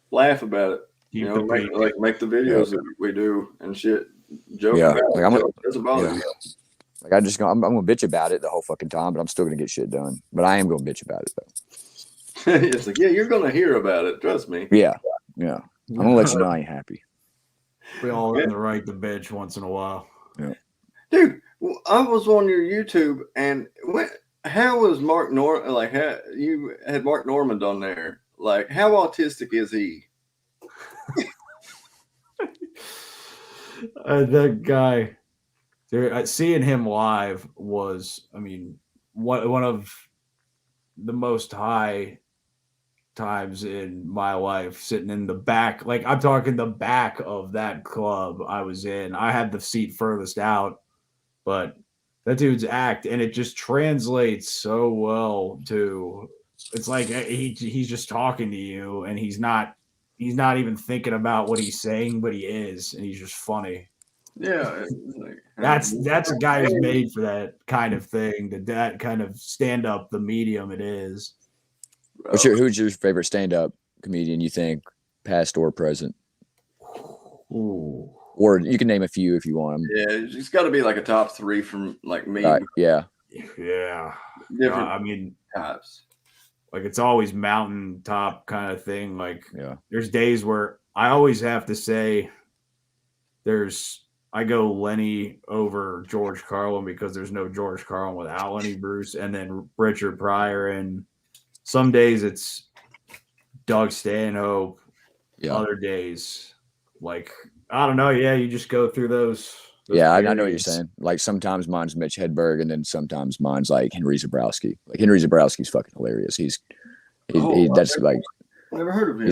Laugh about it. You know, make the videos that we do and shit. Joke about it. Doesn't bother me. Like I'm gonna bitch about it the whole fucking time, but I'm still gonna get shit done. But I am gonna bitch about it though. It's like, yeah, you're gonna hear about it. Trust me. Yeah. I'm gonna let you know I ain't happy. We all have the right to bitch once in a while. Yeah. Dude, I was on your YouTube, and how was Mark Norman? Like, how you had Mark Normand on there? Like, how autistic is he? That guy, seeing him live was, I mean, one of the most high times in my life, sitting in the back. Like I'm talking the back of that club I was in. I had the seat furthest out, but that dude's act, and it just translates so well to, it's like he's just talking to you, and he's not even thinking about what he's saying, but he is, and he's just funny. Yeah, that's a guy who's made for that kind of thing, that kind of stand up, the medium it is. Who's your favorite stand-up comedian, you think, past or present? Ooh. Or you can name a few if you want them. Yeah, it's got to be like a top three from like me. Yeah. Different I mean, types. Like it's always mountaintop kind of thing. Like there's days where I always have to say I go Lenny over George Carlin because there's no George Carlin without Lenny Bruce, and then Richard Pryor, and some days it's Doug Stanhope. Other days, like I don't know. Yeah, you just go through those Yeah, I know what you're saying. Like sometimes mine's Mitch Hedberg, and then sometimes mine's like Henry Zabrowski. Like Henry Zabrowski's fucking hilarious. That's like Never heard of him.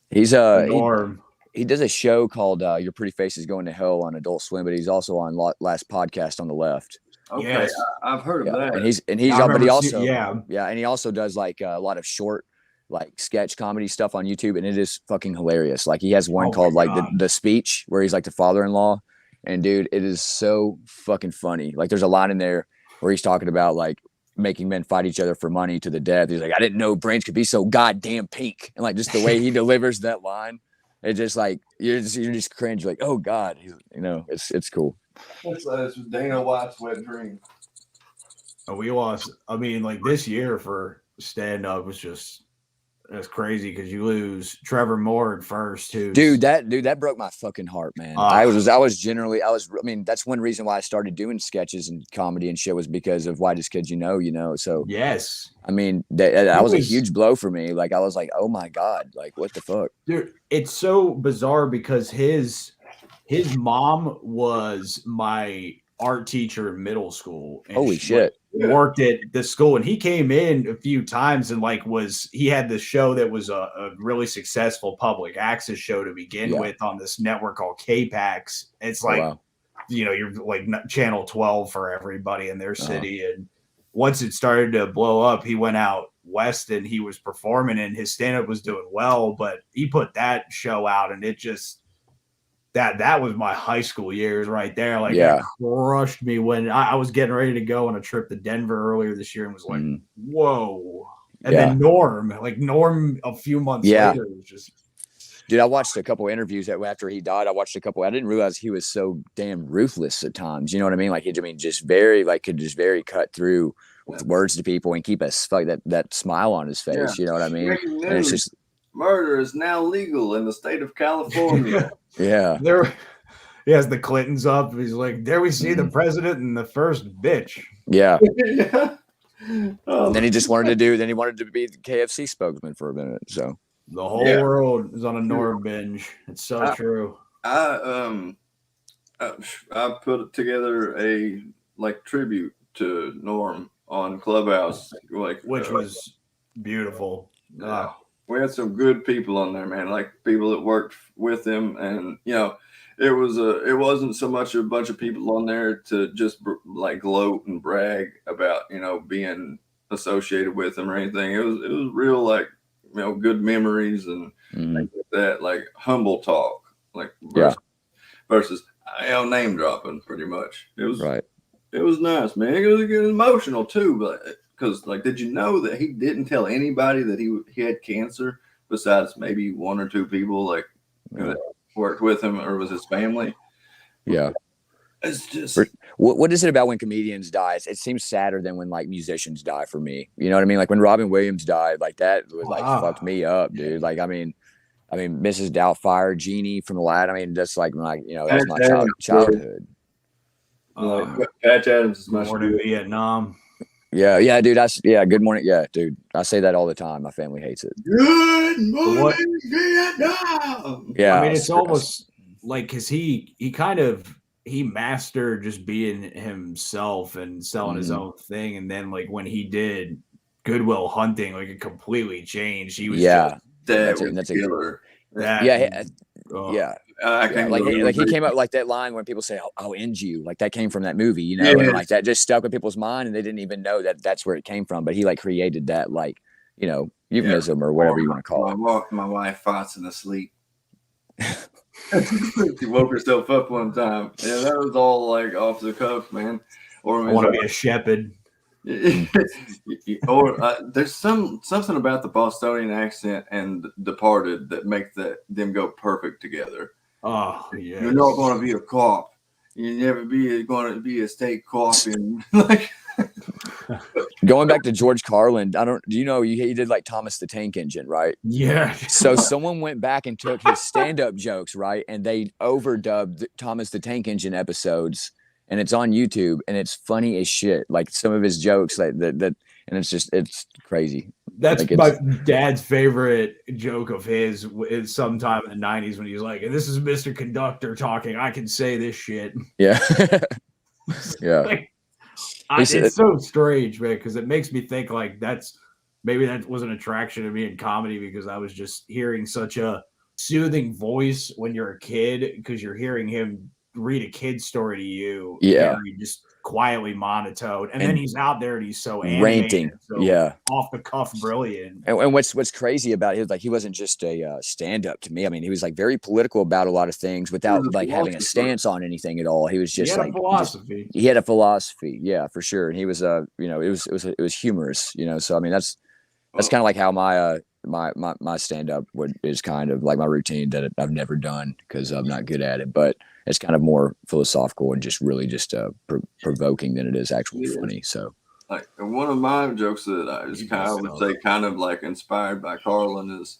He Norm. he does a show called Your Pretty Face is Going to Hell on Adult Swim, but he's also on Last Podcast on the Left. Okay, Yes. I've heard of that. And he's I but he remember also yeah. and he also does like a lot of short like sketch comedy stuff on YouTube, and it is fucking hilarious. Like he has one called like the Speech, where he's like the father-in-law, and dude, it is so fucking funny. Like there's a line in there where he's talking about like making men fight each other for money to the death. He's like, I didn't know brains could be so goddamn pink, and like just the way he delivers that line, it just like you're just cringe. You're like, oh god, it's cool. That's Dana White's wet dream. We lost. I mean, like this year for stand up was just that's crazy because you lose Trevor Moore at first too. Dude, that broke my fucking heart, man. I mean, that's one reason why I started doing sketches and comedy and shit was because of Whitest Kids You Know. So yes, I mean, that was a huge blow for me. Like I was like, oh my god, like what the fuck, dude. It's so bizarre because his mom was my art teacher in middle school. And holy shit. Worked at the school, and he came in a few times and like he had this show that was a really successful public access show to begin with on this network called K-Pax. It's like you're like channel 12 for everybody in their city. And once it started to blow up, he went out west and he was performing, and his stand-up was doing well, but he put that show out, and it just that was my high school years right there. Like that crushed me when I was getting ready to go on a trip to Denver earlier this year and was like, whoa. And then Norm a few months later was just. Dude, I watched a couple interviews after he died. I didn't realize he was so damn ruthless at times. You know what I mean? Like just very could just very cut through with words to people and keep that smile on his face. Yeah. You know what I mean? And it's just murder is now legal in the state of California. Yeah. He has the Clintons up. He's like, there we see the president and the first bitch. Yeah. And then he wanted to be the KFC spokesman for a minute. So the whole world is on a Norm binge. It's so true. I put together a tribute to Norm on Clubhouse, which was beautiful. We had some good people on there, man. Like people that worked with him, and it wasn't so much a bunch of people on there to just gloat and brag about being associated with him or anything. It was real good memories and things like that, like humble talk, versus name dropping pretty much. It was It was nice, man. It was emotional too, but. Because, did you know that he didn't tell anybody that he had cancer besides maybe one or two people that worked with him or was his family? Yeah. It's just what is it about when comedians die? It seems sadder than when musicians die for me. You know what I mean? Like when Robin Williams died, that was fucked me up, dude. Like I mean, Mrs. Doubtfire, Jeannie from Aladdin. I mean, that's that's my childhood. Patch Adams is my Born in Vietnam. Yeah, dude. Good morning. Yeah, dude. I say that all the time. My family hates it. Good morning, Vietnam. Yeah, I mean, it's almost like because he mastered just being himself and selling his own thing, and then when he did Good Will Hunting, it completely changed. He was that's a killer. He came up that line when people say, I'll end you. That came from that movie, and that just stuck in people's mind, and they didn't even know that that's where it came from. But he created that euphemism or whatever you want to call it. My wife fights in the sleep. She woke herself up one time. Yeah, that was all off the cuff, man. Or I want to be a shepherd. Or there's something about the Bostonian accent and Departed that make them go perfect together. Oh yeah, you're not going to be a cop. You never going to be a state cop. And going back to George Carlin, he did Thomas the Tank Engine, right? Yeah. So someone went back and took his stand-up jokes, right, and they overdubbed Thomas the Tank Engine episodes. And it's on YouTube, and it's funny as shit. Some of his jokes, and it's crazy. That's Like, my it's- dad's favorite joke of his is sometime in the 90s when he's like, this is Mr. Conductor talking. I can say this shit. Yeah. Yeah. Like, He said- it's so strange, man, because it makes me think like maybe that was an attraction to me in comedy because I was just hearing such a soothing voice when you're a kid because you're hearing him read a kid's story to you. Yeah. Very just quietly monotone. And then And he's out there and he's so animated, ranting. so Yeah. off the cuff brilliant. And what's crazy about it, like he wasn't just a stand-up to me. I mean, he was like very political about a lot of things without like having a stance on anything at all. He was just he had like a philosophy. he had a philosophy, yeah, for sure. And he was you know, it was humorous, you know. So I mean, that's kind of like how my stand-up is kind of like my routine that I've never done because I'm not good at it, but it's kind of more philosophical and just really just provoking than it is actually funny. So like one of my jokes that I just kind of would say kind of like inspired by Carlin is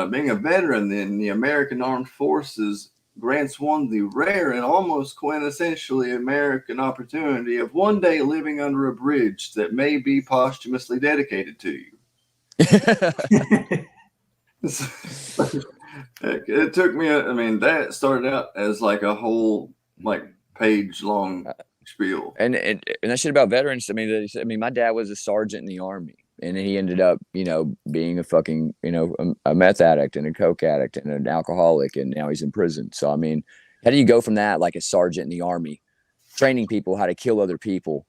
being a veteran in the American Armed Forces grants one the rare and almost quintessentially American opportunity of one day living under a bridge that may be posthumously dedicated to you. It took me, I mean, that started out as like a whole like page long spiel. And that shit about veterans. I mean, my dad was a sergeant in the Army, and he ended up, you know, being a fucking, you know, a meth addict and a coke addict and an alcoholic, and now he's in prison. So I mean, how do you go from that, like a sergeant in the Army, training people how to kill other people,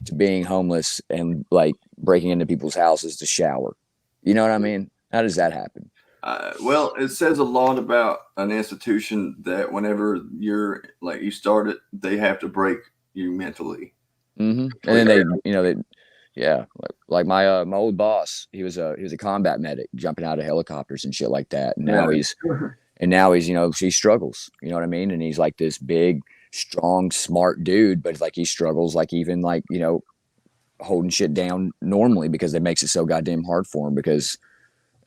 to being homeless and like breaking into people's houses to shower? You know what I mean? How does that happen? Well, it says a lot about an institution that whenever you're like you start it, they have to break you mentally. Mm-hmm. And then like my old boss, he was a combat medic, jumping out of helicopters and shit like that. And now he's you know, he struggles. You know what I mean? And he's like this big, strong, smart dude, but like he struggles, like even like, you know, holding shit down normally because it makes it so goddamn hard for him because.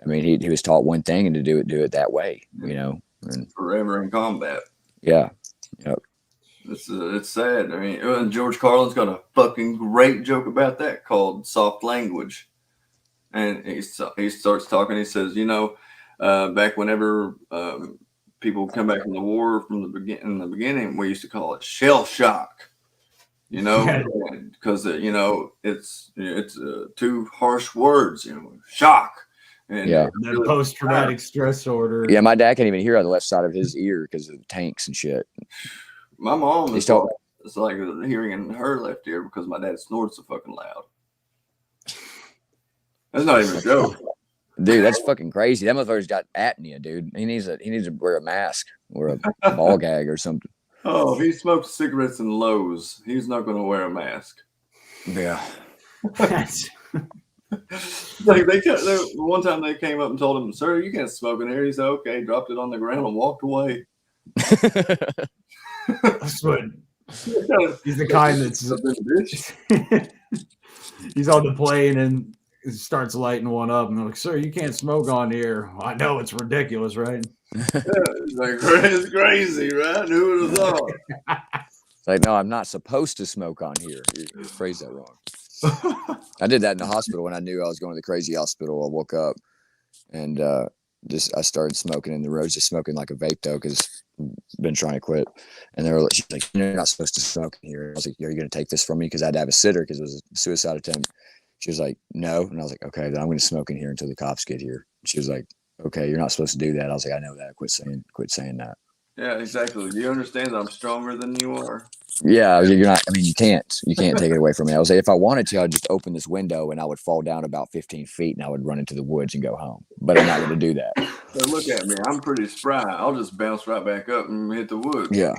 I mean, he was taught one thing and to do it that way, you know. And, forever in combat. Yeah. Yep. It's sad. I mean, George Carlin's got a fucking great joke about that called soft language. And he starts talking. He says, you know, back whenever people come back from the war in the beginning, we used to call it shell shock. You know, because you know it's two harsh words. You know, shock. And yeah, the post-traumatic stress disorder. Yeah, my dad can't even hear on the left side of his ear because of the tanks and shit. My mom is like hearing in her left ear because my dad snorts so fucking loud. That's not even a joke, dude. That's fucking crazy. That motherfucker's got apnea, dude. He needs to wear a mask or a ball gag or something. Oh, if he smokes cigarettes in Lowe's, he's not going to wear a mask. Yeah. Like one time they came up and told him, "Sir, you can't smoke in here." He said, "Okay," dropped it on the ground and walked away. That's what he's the kind that's he's on the plane and starts lighting one up and they're like, "Sir, you can't smoke on here." I know it's ridiculous, right? It's like it's crazy, right? Who would have thought? It's like, no, I'm not supposed to smoke on here. You phrased that wrong. I did that in the hospital when I knew I was going to the crazy hospital. I woke up and I started smoking in the road, just smoking like a vape though, because I've been trying to quit. And she's like, "You're not supposed to smoke in here." I was like, "Are you going to take this from me?" Because I had to have a sitter because it was a suicide attempt. She was like, "No," and I was like, "Okay, then I'm going to smoke in here until the cops get here." She was like, "Okay, you're not supposed to do that." I was like, "I know that. Quit saying that." Yeah, exactly. Do you understand that I'm stronger than you are? Yeah, you're not. I mean, you can't take it away from me. I was like, if I wanted to, I'd just open this window and I would fall down about 15 feet and I would run into the woods and go home. But I'm not going to do that. So look at me. I'm pretty spry. I'll just bounce right back up and hit the woods. Yeah.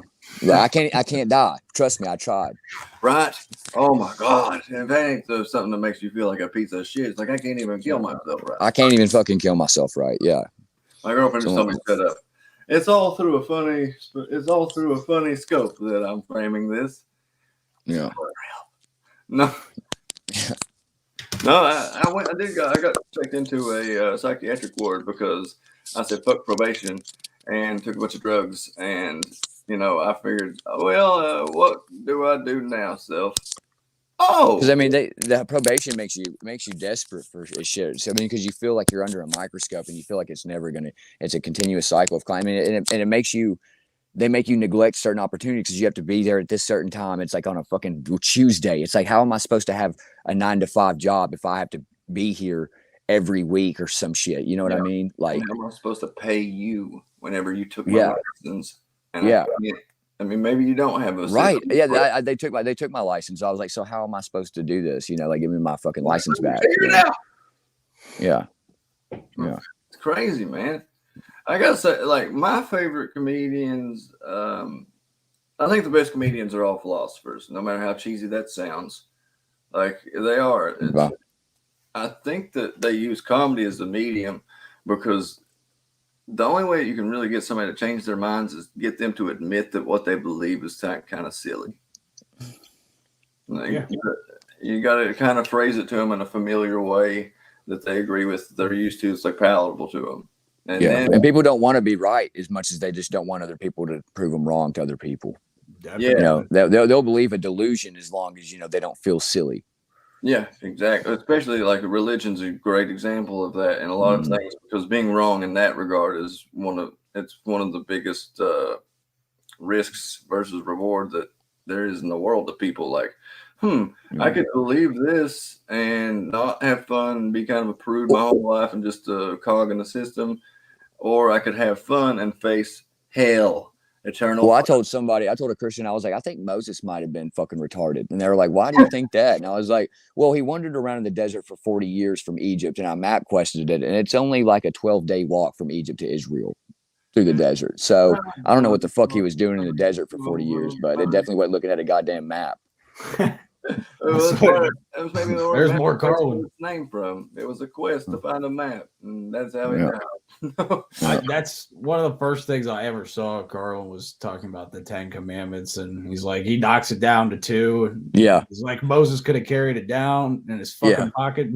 I can't die. Trust me, I tried. Right? Oh my God! And that ain't something that makes you feel like a piece of shit. It's like I can't even kill myself right. I can't even fucking kill myself right. Yeah. My girlfriend just told me to shut up. It's all through a funny scope that I'm framing this. Yeah. No. No, I got checked into a psychiatric ward because I said fuck probation and took a bunch of drugs, and you know I figured, well, what do I do now, self? Oh, Because I mean, the probation makes you desperate for shit. So I mean, because you feel like you're under a microscope, and you feel like it's never gonna. It's a continuous cycle of climbing, and it makes you. They make you neglect certain opportunities because you have to be there at this certain time. It's like on a fucking Tuesday. It's like, how am I supposed to have a 9-to-5 job if I have to be here every week or some shit? You know what I mean? Like, how am I supposed to pay you whenever you took my Yeah. license? And Yeah. I mean, maybe you don't have a right? system, Yeah, but they took my license. I was like, so how am I supposed to do this? You know, like, give me my fucking license back. figure it out. Yeah, yeah. It's crazy, man. I gotta say, like, my favorite comedians, I think the best comedians are all philosophers, no matter how cheesy that sounds. Like, they are. Wow. I think that they use comedy as a medium because the only way you can really get somebody to change their minds is get them to admit that what they believe is kind of silly. Like, Yeah. you got to kind of phrase it to them in a familiar way that they agree with, they're used to. It's like palatable to them. And Yeah, then, and people don't want to be right as much as they just don't want other people to prove them wrong to other people. Definitely. You know, they'll believe a delusion as long as, you know, they don't feel silly. yeah, exactly. Especially like religion's a great example of that in a lot of things, because being wrong in that regard is one of the biggest risks versus reward that there is in the world. That people like, I could believe this and not have fun, be kind of a prude my whole life and just a cog in the system, or I could have fun and face hell. Eternal. Well, I told a Christian, I was like, I think Moses might have been fucking retarded. And they were like, why do you think that? And I was like, well, he wandered around in the desert for 40 years from Egypt, and I map quested it. And it's only like a 12-day walk from Egypt to Israel through the desert. So I don't know what the fuck he was doing in the desert for 40 years, but it definitely wasn't looking at a goddamn map. It was maybe the There's more Carlin. name from. It was a quest to find a map, and that's how Yeah. it got. That's one of the first things I ever saw. Carlin was talking about the 10 Commandments, and he's like, he knocks it down to 2. And Yeah. he's like, Moses could have carried it down in his fucking Yeah. pocket.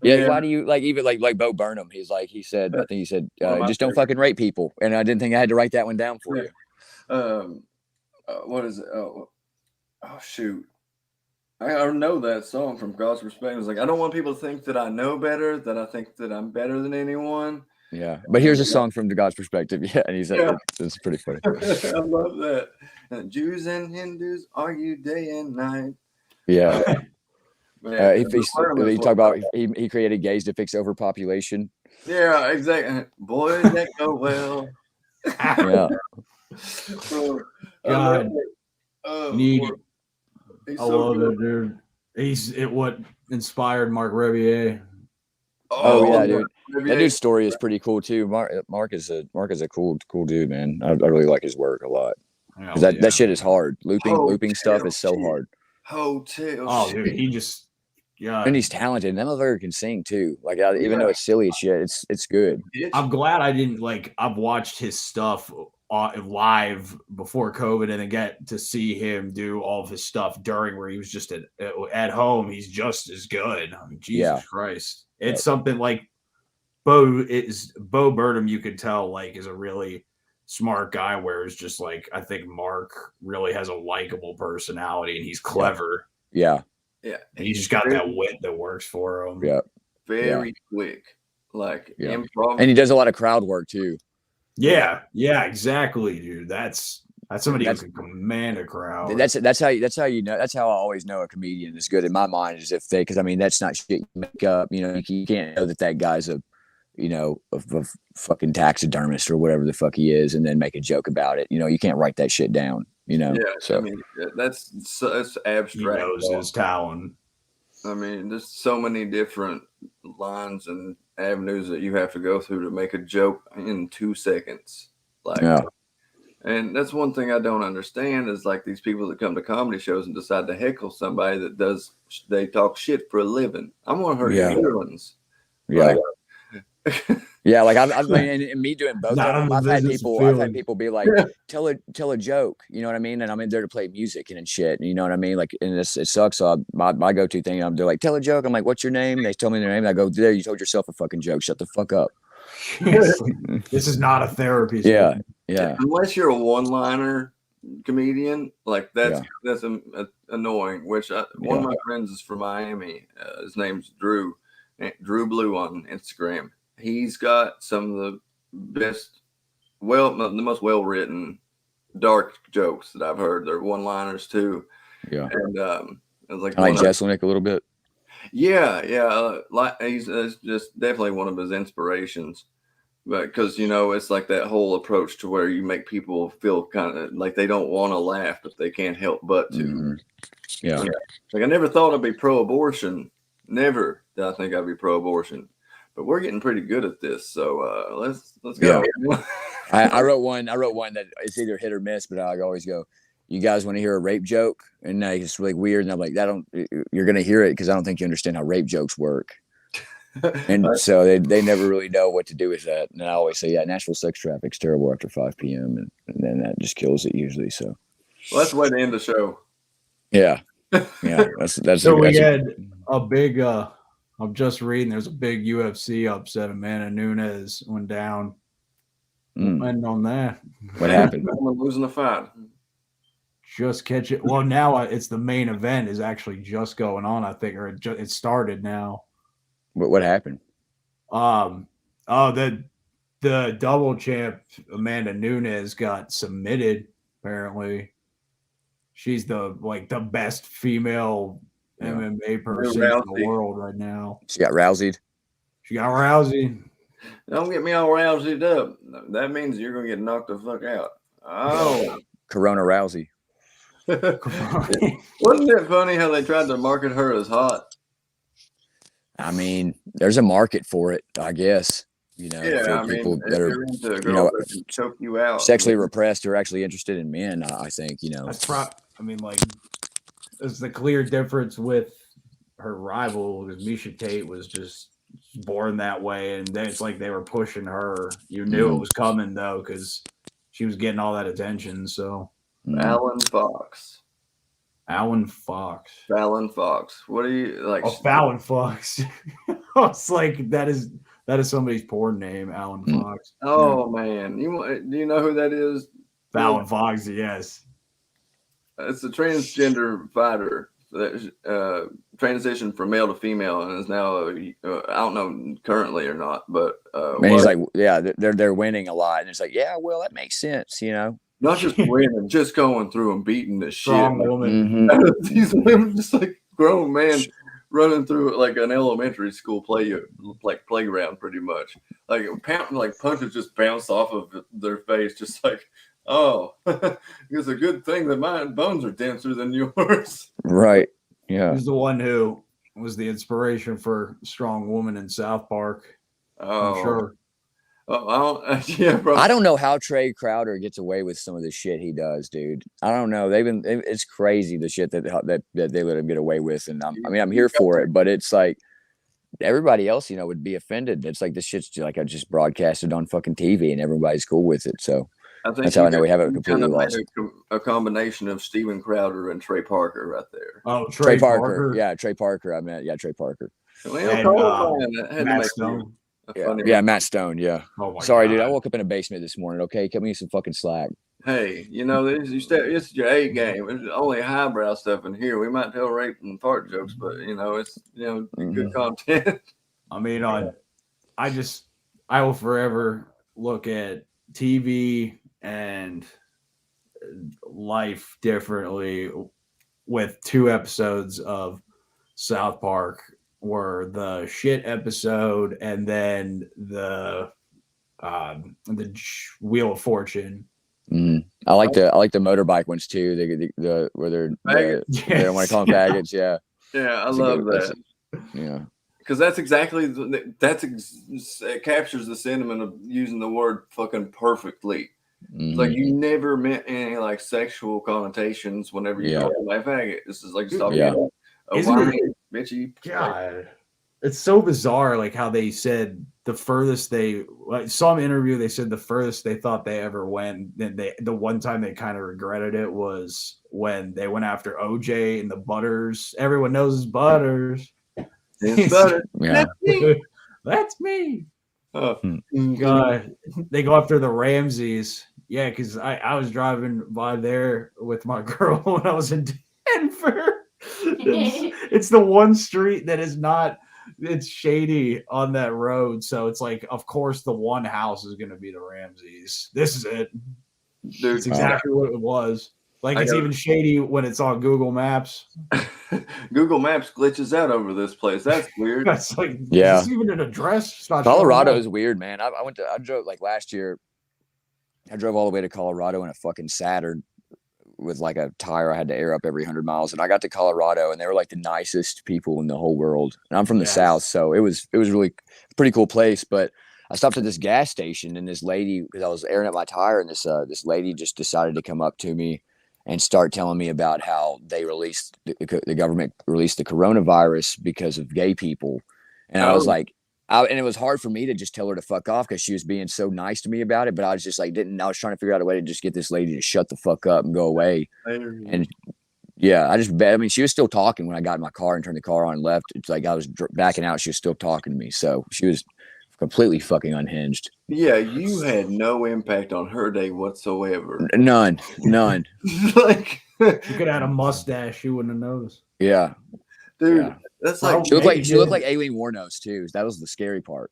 Yeah, why do you like even like Bo Burnham? I think he said, just don't fucking rape people. And I didn't think I had to write that one down for you. What is it? Oh shoot. I know that song from God's Perspective. It's like, I don't want people to think that I know better, that I think that I'm better than anyone. Yeah, but here's a song from the God's perspective. Yeah, and he said it's pretty funny. I love that. Jews and Hindus argue day and night. Yeah, Man, he talked about he created gays to fix overpopulation. yeah, exactly. Boy, that go well. Yeah, God, need it. He's I so love good. it, dude. He's what inspired Mark Rebier. Oh yeah, dude. Maybe That dude's story is pretty cool too. Mark is a cool dude, man. I really like his work a lot. Because that shit is hard. Looping stuff is so hard. Hotel. Oh, dude, he just And he's talented. And that motherfucker can sing too. Like even though it's silly as shit, it's good. I'm glad I didn't I've watched his stuff live before COVID, and then get to see him do all of his stuff during where he was just at home. He's just as good. I mean, Jesus Christ. It's something like Bo Burnham, you could tell is a really smart guy, whereas just I think Mark really has a likable personality and he's clever. Yeah. Yeah. And he's just got that wit that works for him. Yeah. Very quick. Improv. And he does a lot of crowd work too. Yeah, exactly, dude. That's somebody who can command a crowd. That's how you know. That's how I always know a comedian is good in my mind, is if because I mean that's not shit you make up. You know, you can't know that guy's a fucking taxidermist or whatever the fuck he is, and then make a joke about it. You know, you can't write that shit down. You know, so I mean that's abstract. He knows his talent. I mean, there's so many different lines and avenues that you have to go through to make a joke in 2 seconds. And that's one thing I don't understand is these people that come to comedy shows and decide to heckle somebody they talk shit for a living. I'm gonna hurt your feelings. Yeah. Yeah, I mean, and me doing both of them, I've had people be like, tell a joke, you know what I mean? And I'm in there to play music and shit, you know what I mean? And it sucks. So my go-to thing, they're like, tell a joke. I'm like, what's your name? They tell me their name. And I go, there, you told yourself a fucking joke. Shut the fuck up. This is not a therapy. Yeah. Unless you're a one-liner, comedian, like that's annoying. Which one of my friends is from Miami. His name's Drew Blue on Instagram. He's got some of the best, the most well written dark jokes that I've heard. They're one liners too. Yeah, and it was like I like Jeselnik a little bit. Yeah. Like he's just definitely one of his inspirations. But because it's like that whole approach to where you make people feel kind of like they don't want to laugh, but they can't help but to. Mm-hmm. Yeah. Like I never thought I'd be pro-abortion. Never did I think I'd be pro-abortion. But we're getting pretty good at this, so let's go. Yeah. I wrote one that it's either hit or miss, but I always go, you guys want to hear a rape joke? And it's really weird. And I'm like, you're going to hear it because I don't think you understand how rape jokes work. And so they never really know what to do with that. And I always say, Nashville sex traffic's terrible after 5 p.m. And then that just kills it usually. So that's the way to end the show. Yeah. Yeah. That's so we had a big I'm just reading there's a big UFC upset. Amanda Nunes went down. And on that. What happened? I'm losing the fight. Just catch it. Well, now it's the main event is actually just going on, I think, or it started now. What happened? The double champ Amanda Nunes got submitted. Apparently, she's the best female MMA person in the world right now. She got roused. Don't get me all roused up. That means you're gonna get knocked the fuck out. Oh, Corona Rousey. Wasn't it funny how they tried to market her as hot? I mean, there's a market for it, I guess. For people that are choke you out, sexually repressed, are actually interested in men. I think That's there's the clear difference with her rival, because Misha Tate was just born that way, and then it's like they were pushing her. You knew it was coming though, because she was getting all that attention. So Alan Fox. What do you like? Oh, Fallon Fox. I was like, that is somebody's porn name, Alan Fox. Oh man, do you know who that is? Fallon Fox, yes. It's a transgender fighter that transitioned from male to female and is now I don't know currently or not, but he's like, they're winning a lot, and it's like, well, that makes sense, Not just winning, just going through and beating the strong shit. woman. These women, just like grown men running through like an elementary school playground, pretty much. Like punches just bounce off of their face, just like, oh, it's a good thing that my bones are denser than yours. Right. Yeah. He's the one who was the inspiration for Strong Woman in South Park. Oh, I'm sure. I don't know how Trey Crowder gets away with some of the shit he does, dude. I don't know. It's crazy the shit that they let him get away with, and I'm here for it. But it's like everybody else, would be offended. It's like this shit's like I just broadcasted on fucking TV, and everybody's cool with it. So that's how I know we have it completely lost. A combination of Steven Crowder and Trey Parker right there. Oh, Trey Parker. Yeah, Trey Parker. I meant Trey Parker. Matt Stone. Matt Stone. Yeah. Oh Sorry, God. dude. I woke up in a basement this morning. Okay, cut me some fucking slack. Hey, it's your A game. It's only highbrow stuff in here. We might tell rape and fart jokes, but it's good content. I mean, I will forever look at TV and life differently with 2 episodes of South Park. Were the shit episode and then the Wheel of Fortune. I like the motorbike ones too. Where they don't want to call them faggots. Yeah. Yeah, I love that. Yeah. Because that's exactly it captures the sentiment of using the word fucking perfectly. It's like you never meant any like sexual connotations whenever you talk about faggot. This is like just talking bitchy. God, it's so bizarre. Like how they said the furthest some interview, they said the furthest they thought they ever went. Then the one time they kind of regretted it was when they went after OJ and the Butters. Everyone knows it's Butters. It's Butters. Yeah. That's me. Oh. God, they go after the Ramseys Yeah, because I was driving by there with my girl when I was in Denver. It's the one street that is not, it's shady on that road. So it's like, of course, the one house is going to be the Ramses. This is it. Dude, It's exactly what it was. Like, it's even shady when it's on Google Maps. Google Maps glitches out over this place. That's weird. That's like, Yeah. is this even an address? It's not Colorado showing is weird, man. I drove like last year. I drove all the way to Colorado in a fucking Saturn with like a tire I had to air up every 100 miles. And I got to Colorado and they were like the nicest people in the whole world. And I'm from the South, so it was really a pretty cool place. But I stopped at this gas station and this lady, because I was airing up my tire, and this lady just decided to come up to me and start telling me about how they released the government released the coronavirus because of gay people. And I was like, and it was hard for me to just tell her to fuck off because she was being so nice to me about it. But I was just like, I was trying to figure out a way to just get this lady to shut the fuck up and go away. And yeah, I mean, she was still talking when I got in my car and turned the car on and left. It's like I was backing out. She was still talking to me. So she was completely fucking unhinged. Yeah, you had no impact on her day whatsoever. None. Like, you could have had a mustache, you wouldn't have noticed. Yeah, dude, yeah. That's like She looked like Aileen Wuornos too. That was the scary part.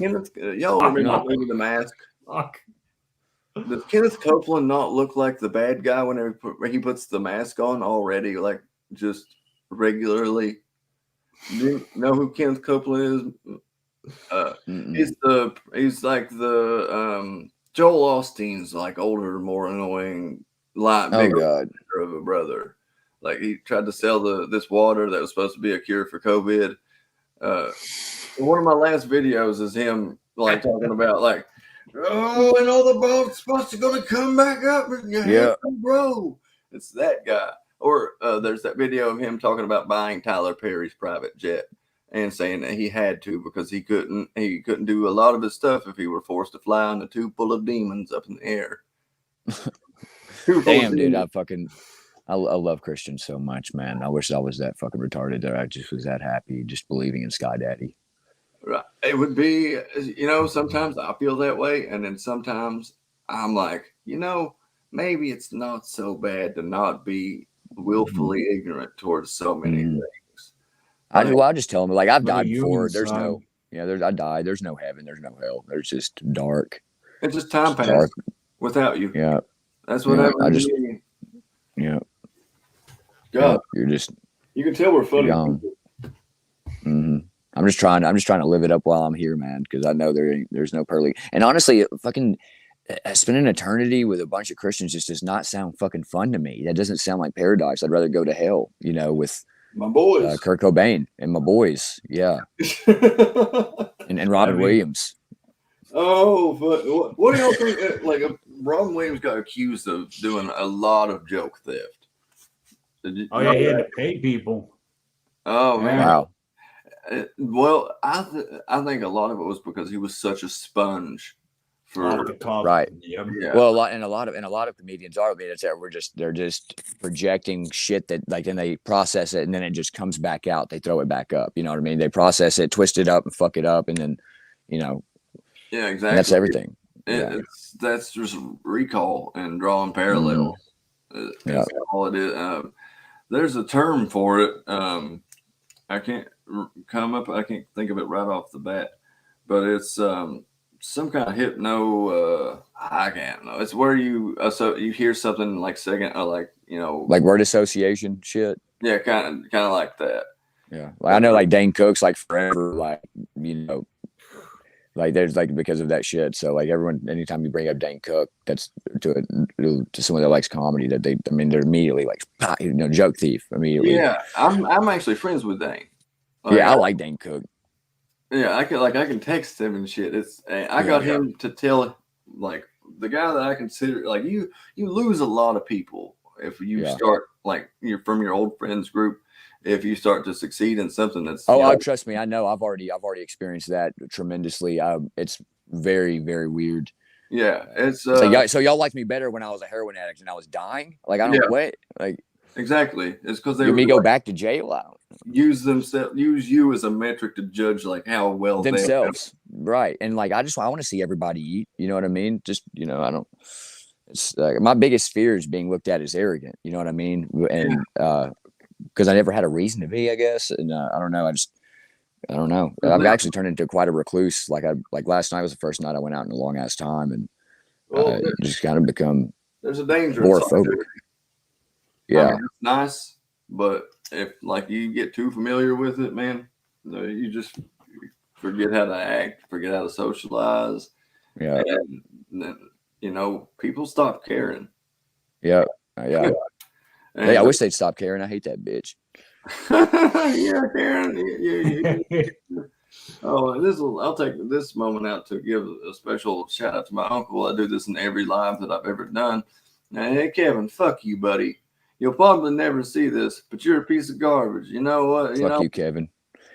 Y'all remember the movie The Mask? Fuck. Does Kenneth Copeland not look like the bad guy whenever he puts the mask on already, like just regularly? Do you know who Kenneth Copeland is? He's like the Joel Osteen's like older, more annoying, bigger of a brother. Like he tried to sell this water that was supposed to be a cure for COVID. One of my last videos is him like talking about like, oh, and all the boats supposed to gonna come back up, yeah, bro. It's that guy. Or there's that video of him talking about buying Tyler Perry's private jet and saying that he had to because he couldn't do a lot of his stuff if he were forced to fly on a tube full of demons up in the air. Damn, dude, I love Christians so much, man. I wish I was that fucking retarded that I just was that happy just believing in Sky Daddy. Right. It would be, sometimes I feel that way. And then sometimes I'm like, maybe it's not so bad to not be willfully ignorant towards so many things. I just tell them, like, I've died before. There's no, I died. There's no heaven. There's no hell. There's just dark. It's just time passed without you. Yeah. That's what I just, yeah. God, you're just, you can tell we're funny. Mm-hmm. I'm just trying to live it up while I'm here, man, because I know there's no pearly. And honestly, fucking spending an eternity with a bunch of Christians just does not sound fucking fun to me. That doesn't sound like paradise. I'd rather go to hell, with my boys, Kurt Cobain and my boys, yeah, and Robin Williams. Oh, but what do y'all think? Like, Robin Williams got accused of doing a lot of joke theft. He had to pay people. Oh man! Wow. Well, I think a lot of it was because he was such a sponge for right. Yeah. Well, a lot of comedians are. I mean, they're just projecting shit that like, then they process it and then it just comes back out. They throw it back up. You know what I mean? They process it, twist it up, and fuck it up, and then Yeah, exactly. That's everything. That's just recall and drawing parallels. That's all it is. There's a term for it. I can't think of it right off the bat, but it's some kind of hypno. I can't know. It's where you hear something like second, like word association shit. Yeah, kind of like that. Yeah, like I know, like Dane Cook's like forever, like like there's like because of that shit. So like everyone, anytime you bring up Dane Cook, that's to someone that likes comedy, that they're immediately like joke thief immediately. Yeah, I'm actually friends with Dane. I like Dane Cook. Yeah, I can text him and shit. I got him to tell like the guy that I consider like you lose a lot of people if you start like you're from your old friends group. If you start to succeed in something that's trust me, I know I've already experienced that tremendously. It's very, very weird. Yeah, it's so y'all liked me better when I was a heroin addict and I was dying. Like I don't what like exactly. It's because they let me go back to jail. Use you as a metric to judge like how well themselves. right. And like I want to see everybody eat. You know what I mean? Just I don't. It's like my biggest fear is being looked at as arrogant. You know what I mean? And because I never had a reason to be, I guess. And I don't know. I don't know. I've actually turned into quite a recluse. Like last night was the first night I went out in a long ass time, and just kind of become there's a danger. Agoraphobic. Yeah, I mean, it's nice, but if like you get too familiar with it, man, you just forget how to act, forget how to socialize. Yeah, and people stop caring. Yeah. Hey, I wish they'd stop caring. I hate that bitch. Yeah, Karen. Yeah. Oh, I'll take this moment out to give a special shout out to my uncle. I do this in every live that I've ever done. Now, hey, Kevin, fuck you, buddy. You'll probably never see this, but you're a piece of garbage. You know what? Fuck you, Kevin.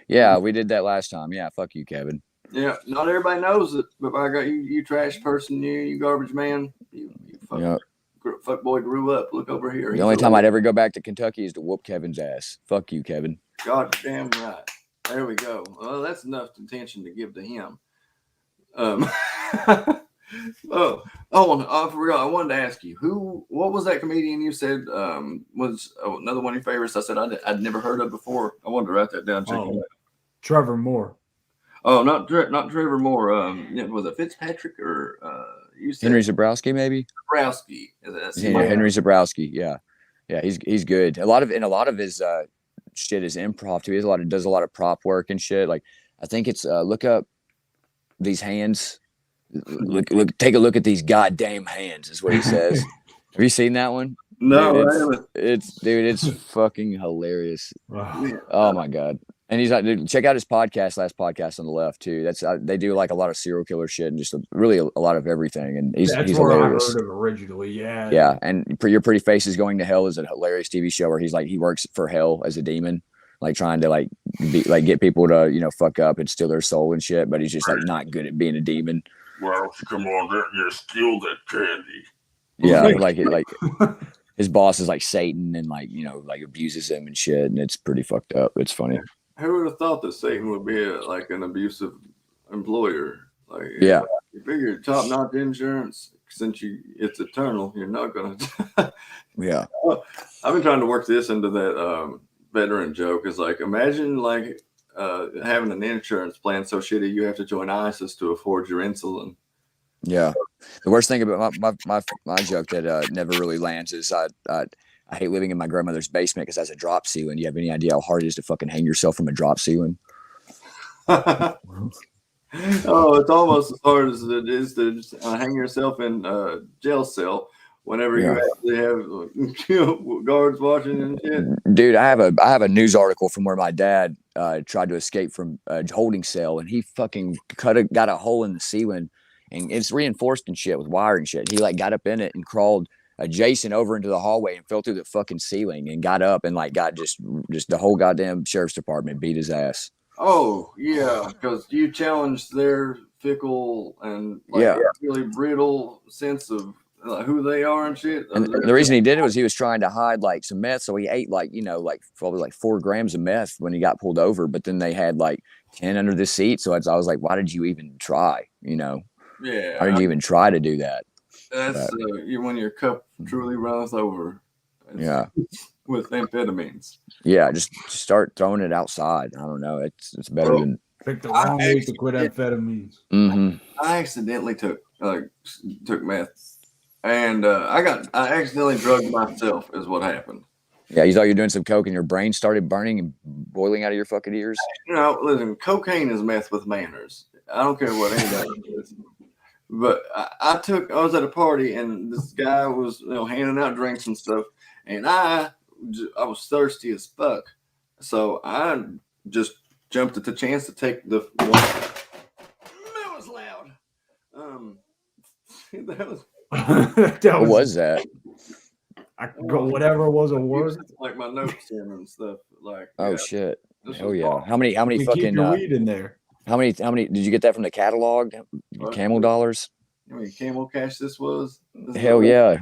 Yeah, we did that last time. Yeah, fuck you, Kevin. Yeah, not everybody knows it, but I got you trash person, you garbage man. You fuck boy grew up. Look over here. The only time I'd ever go back to Kentucky is to whoop Kevin's ass. Fuck you, Kevin. God damn right. There we go. Well, that's enough attention to give to him. I forgot. I wanted to ask you what was that comedian you said was another one of your favorites? I said I'd never heard of before. I wanted to write that down. Check it out. Trevor Moore. Oh, not Trevor Moore. Was it Fitzpatrick or you said Henry Zabrowski, maybe? Zabrowski. Henry Zabrowski. Yeah, he's good. A lot of his shit is improv too. He does a lot of prop work and shit. Like I think it's look up these hands. Take a look at these goddamn hands. Is what he says. Have you seen that one? No, it's fucking hilarious. Oh my god. And he's like, dude, check out his podcast, last podcast on the left too. That's they do like a lot of serial killer shit and just really a lot of everything. And he's hilarious. I heard of originally, yeah. Yeah, and Your Pretty Face is Going to Hell is a hilarious TV show where he works for hell as a demon, like trying to get people to fuck up and steal their soul and shit. But he's just like not good at being a demon. Well, come on, there, you steal that candy. Yeah, like his boss is like Satan and abuses him and shit, and it's pretty fucked up. It's funny. Who would have thought that Satan would be an abusive employer? Yeah. You figure top-notch insurance, since it's eternal, you're not going to. Yeah. I've been trying to work this into that veteran joke. It's like, imagine having an insurance plan so shitty you have to join ISIS to afford your insulin. Yeah. The worst thing about my joke that never really lands is I hate living in my grandmother's basement because it has a drop ceiling. Do you have any idea how hard it is to fucking hang yourself from a drop ceiling? Oh, it's almost as hard as it is to hang yourself in a jail cell whenever you actually have guards watching and shit. Dude, I have a news article from where my dad tried to escape from a holding cell, and he fucking got a hole in the ceiling, and it's reinforced and shit with wire and shit. He got up in it and crawled adjacent over into the hallway and fell through the fucking ceiling and got up and got just the whole goddamn sheriff's department beat his ass. Oh yeah, because you challenged their fickle and really brittle sense of who they are and shit. And the reason he did it was he was trying to hide some meth, so he ate probably 4 grams of meth when he got pulled over. But then they had 10 under the seat, so I was like, why did you even try? Yeah, why did you even try to do that? That's when your cup truly runs over. With amphetamines. Yeah, just start throwing it outside. I don't know. It's better than pick the wrong week to quit amphetamines. Mm-hmm. I accidentally took meth, and I accidentally drugged myself. Is what happened. Yeah, you thought you were doing some coke, and your brain started burning and boiling out of your fucking ears. Listen, cocaine is meth with manners. I don't care what anybody is. But I was at a party and this guy was handing out drinks and stuff, and I was thirsty as fuck, so I just jumped at the chance to take the one. That was loud. What was that? I could go whatever was a word. Like my notes in and stuff. Shit. Oh yeah. How many fucking keep your weed in there? How many did you get that from the catalog? Camel dollars? You know how many camel cash this was? Hell yeah.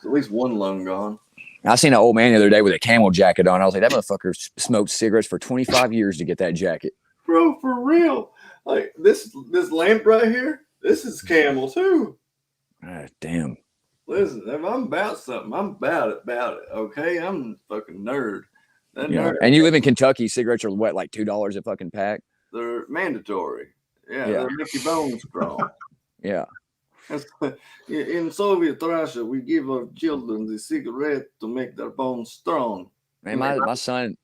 At least one lung gone. I seen an old man the other day with a camel jacket on. I was like, that motherfucker smoked cigarettes for 25 years to get that jacket. bro, for real. Like this lamp right here, this is Camel too. Damn. Listen, if I'm about something, I'm about it. Okay, I'm a fucking nerd. That Yeah. nerd. And you live in Kentucky, cigarettes are what, like $2 a fucking pack? They're mandatory. Yeah. Yeah. They're make your bones strong. Yeah. In Soviet Russia, we give our children the cigarette to make their bones strong. Man, my son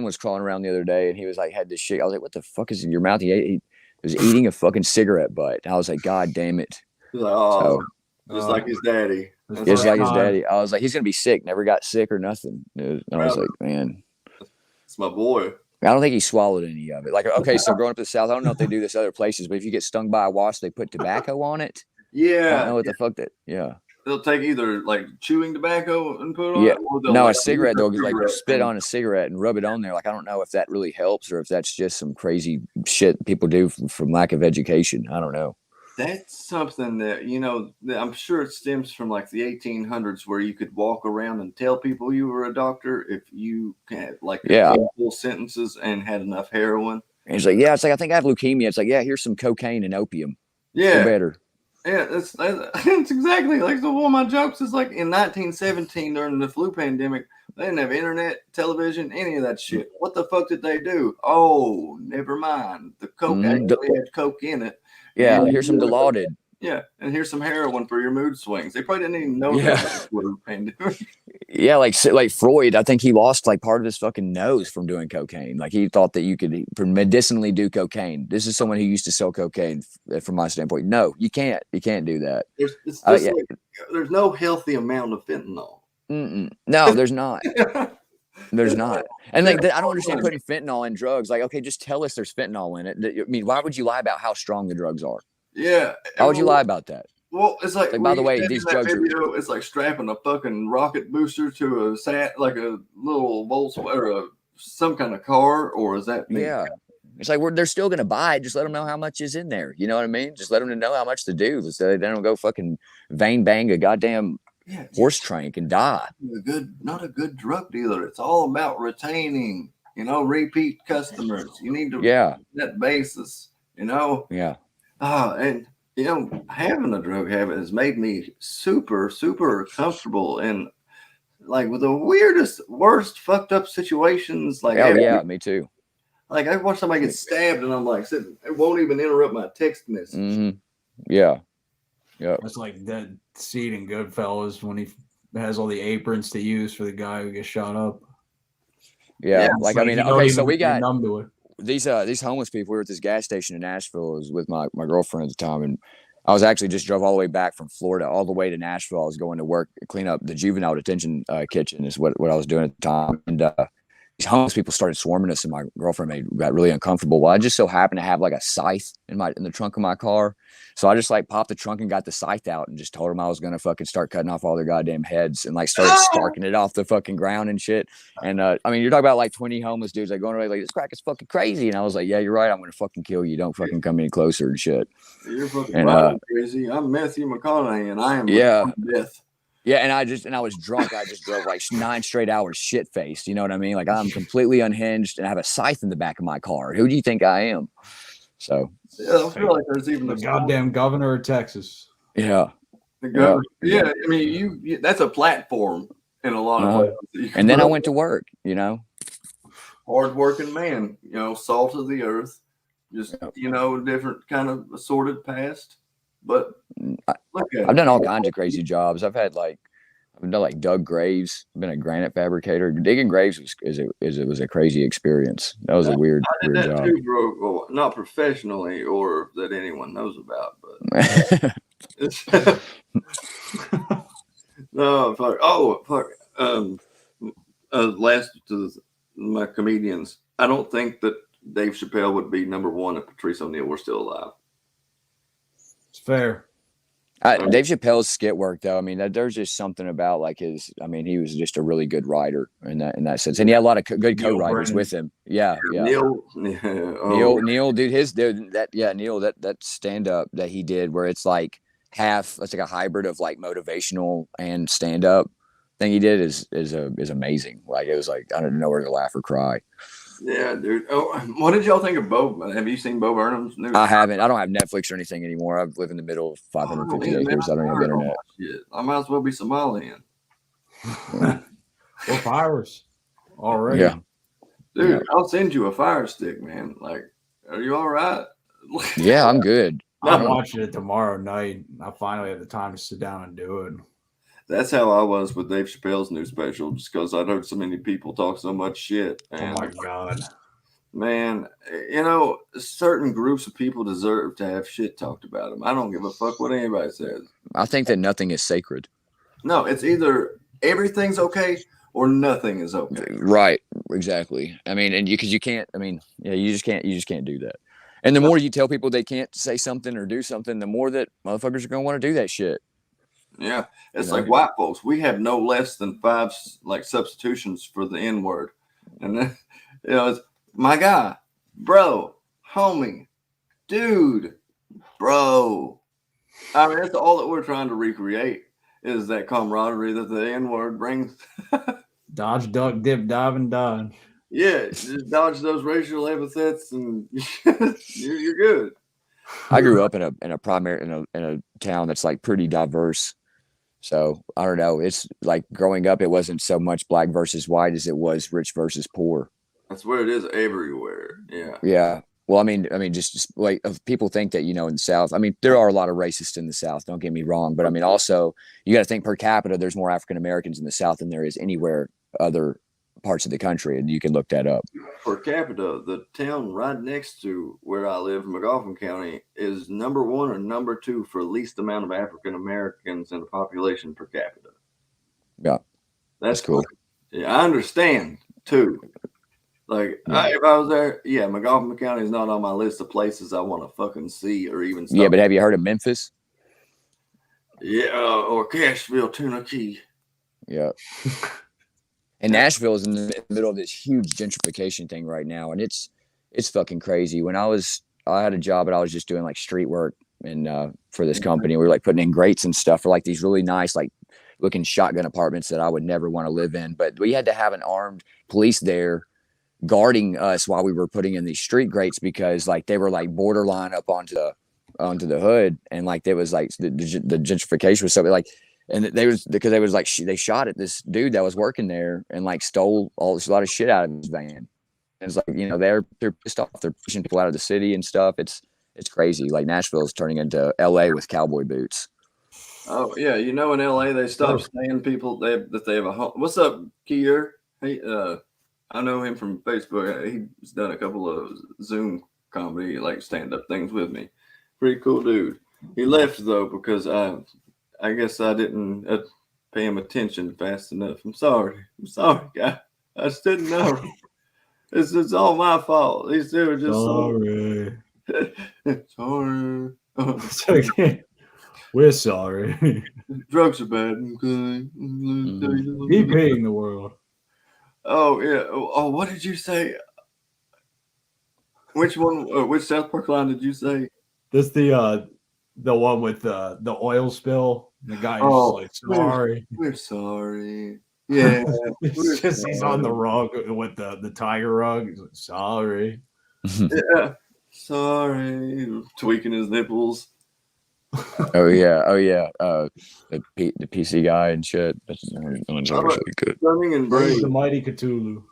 was crawling around the other day and he was like, had this shit. I was like, what the fuck is in your mouth? He was eating a fucking cigarette butt. And I was like, God damn it. He's like, oh, just like his daddy. Just like his daddy. I was like, he's going to be sick. Never got sick or nothing. And I was like, man. It's my boy. I don't think he swallowed any of it. Like, okay, so growing up in the South, I don't know if they do this other places, but if you get stung by a wasp, they put tobacco on it. Yeah. I don't know what the fuck that, yeah. They'll take either like chewing tobacco and put it on Yeah. it. Or they'll No, like a cigarette, they'll like cigarette spit on a cigarette and rub it on there. Like, I don't know if that really helps or if that's just some crazy shit people do from lack of education. I don't know. That's something that, that I'm sure it stems from like the 1800s where you could walk around and tell people you were a doctor if you had like full sentences and had enough heroin. And he's like, yeah, it's like, I think I have leukemia. It's like, yeah, here's some cocaine and opium. Yeah. Feel better. Yeah, that's exactly like one of my jokes is like in 1917 during the flu pandemic, they didn't have internet, television, any of that shit. What the fuck did they do? Oh, never mind. The coke actually had coke in it. Yeah, here's some Dilaudid. Yeah, and here's some heroin for your mood swings. They probably didn't even know that flu pandemic. Yeah, like Freud, I think he lost like part of his fucking nose from doing cocaine. Like he thought that you could medicinally do cocaine. This is someone who used to sell cocaine from my standpoint. No, you can't. You can't do that. There's no healthy amount of fentanyl. No, there's not. There's not. And like, I don't understand putting fentanyl in drugs. Like, okay, just tell us there's fentanyl in it. I mean, why would you lie about how strong the drugs are? Yeah. Why would you lie about that? Well, it's like by the way, these drugs it's like strapping a fucking rocket booster to like a little Volkswagen or some kind of car, or is that me? Yeah. It's like they're still gonna buy it. Just let them know how much is in there. You know what I mean? Just let them know how much to do, so they don't go fucking vein bang a goddamn horse trank and die. Not a good drug dealer. It's all about retaining, repeat customers. You need to that basis, Yeah. And having a drug habit has made me super, super comfortable and like with the worst fucked up situations. Like, me too. Like I watch somebody get stabbed and I'm like, it won't even interrupt my text message. Mm-hmm. Yeah. Yeah. That's like that scene in Goodfellas when he has all the aprons to use for the guy who gets shot up. Yeah. Like I mean, okay, so we got numb to it. These homeless people. We were at this gas station in Nashville. I was with my girlfriend at the time, and I was actually just drove all the way back from Florida all the way to Nashville. I was going to work, clean up the juvenile detention kitchen is what I was doing at the time. And these homeless people started swarming us, and my girlfriend got really uncomfortable. Well, I just so happened to have like a scythe in the trunk of my car. So I just like popped the trunk and got the scythe out and just told them I was going to fucking start cutting off all their goddamn heads and like started sparking it off the fucking ground and shit. And I mean, you're talking about like 20 homeless dudes like going away like, this crack is fucking crazy. And I was like, yeah, you're right. I'm going to fucking kill you. Don't fucking come any closer and shit. You're fucking crazy. I'm Metthew McConaughey and I am death. Yeah, and I was drunk. I just drove like 9 straight hours shit faced. You know what I mean? Like I'm completely unhinged and I have a scythe in the back of my car. Who do you think I am? So I feel like there's even the goddamn governor of Texas. Yeah. The governor. Yeah, I mean you that's a platform in a lot of ways. And then I went to work, Hard-working man, salt of the earth, just different kind of assorted past. But I've done all kinds of crazy jobs. I've done like dug graves. I've been a granite fabricator. Digging graves was a crazy experience. That was a weird job. Too, bro. Well, not professionally or that anyone knows about, but no, fuck. Oh, fuck. Last to my comedians, I don't think that Dave Chappelle would be number one if Patrice O'Neal were still alive. It's fair. Dave Chappelle's skit work, though. I mean, there's just something about like he was just a really good writer in that sense, and he had a lot of good co-writers with him. Yeah. Neil, dude, Neil, that stand up that he did, where it's like it's like a hybrid of like motivational and stand up thing he did is amazing. Like it was like I don't know where to laugh or cry. Yeah, dude. Oh, what did y'all think of Bo? Have you seen Bo Burnham's new? I haven't. I don't have Netflix or anything anymore. I live in the middle of 550 man, acres. I don't have internet. Shit. I might as well be Somalian. We're pirates already. Yeah. Dude, Yeah. I'll send you a fire stick, man. Like, are you all right? Yeah, I'm good. I'm watching it tomorrow night. I finally have the time to sit down and do it. That's how I was with Dave Chappelle's new special, just because I'd heard so many people talk so much shit. And, Oh my god. man, you know, certain groups of people deserve to have shit talked about them. I don't give a fuck what anybody says. I think that nothing is sacred. No, it's either everything's okay or nothing is okay. Right. Exactly. I mean, and because you can't. I mean, yeah, you just can't do that. And the more you tell people they can't say something or do something, the more that motherfuckers are gonna want to do that shit. Yeah, it's You know? like white folks. We have no less than 5 like substitutions for the N word, and then it's my guy, bro, homie, dude, bro. I mean, that's all that we're trying to recreate is that camaraderie that the N word brings. Dodge, duck, dip, dive, and dodge. Yeah, just dodge those racial epithets, and you're good. I grew up in a town that's like pretty diverse. So I don't know. It's like growing up, it wasn't so much black versus white as it was rich versus poor. That's where it is everywhere. Yeah. Yeah. Well, I mean, just like if people think that, in the South, I mean, there are a lot of racists in the South. Don't get me wrong. But I mean, also, you got to think per capita, there's more African Americans in the South than there is anywhere other parts of the country. And you can look that up. Per capita, the town right next to where I live, McConaughey County, is number 1 or number 2 for least amount of African Americans in the population per capita. Yeah. That's cool. Yeah, I understand too. Like, Yeah. if I was there, yeah, McConaughey County is not on my list of places I want to fucking see or even stop. Yeah, but have you heard of Memphis? Yeah, or Cashville, Tennessee. Yeah. And Nashville is in the middle of this huge gentrification thing right now, and it's fucking crazy. When I had a job, and I was just doing like street work and for this company, we were like putting in grates and stuff for like these really nice like looking shotgun apartments that I would never want to live in. But we had to have an armed police there guarding us while we were putting in these street grates because like they were like borderline up onto the hood, and like there was like the gentrification was so like. And they shot at this dude that was working there and like stole a lot of shit out of his van. And it's like, they're pissed off. They're pushing people out of the city and stuff. It's crazy. Like Nashville is turning into LA with cowboy boots. Oh yeah, in LA they stopped saying people that they have a home. What's up, Kier? Hey, I know him from Facebook. He's done a couple of Zoom comedy like stand up things with me. Pretty cool dude. He left though because I guess I didn't pay him attention fast enough. I'm sorry, guy. I just didn't know. It's all my fault. These two were just sorry. Sorry. We're sorry. Drugs are bad. Okay. Be paying the world. Oh yeah. Oh, what did you say? Which one? Which South Park line did you say? This the one with the oil spill. The guy is like, sorry. We're sorry. Yeah. He's on the rug with the tiger rug. He's like, sorry. Yeah. Sorry. Tweaking his nipples. Oh yeah. The PC guy and shit. That's really good. Stunning and brave. The mighty Cthulhu.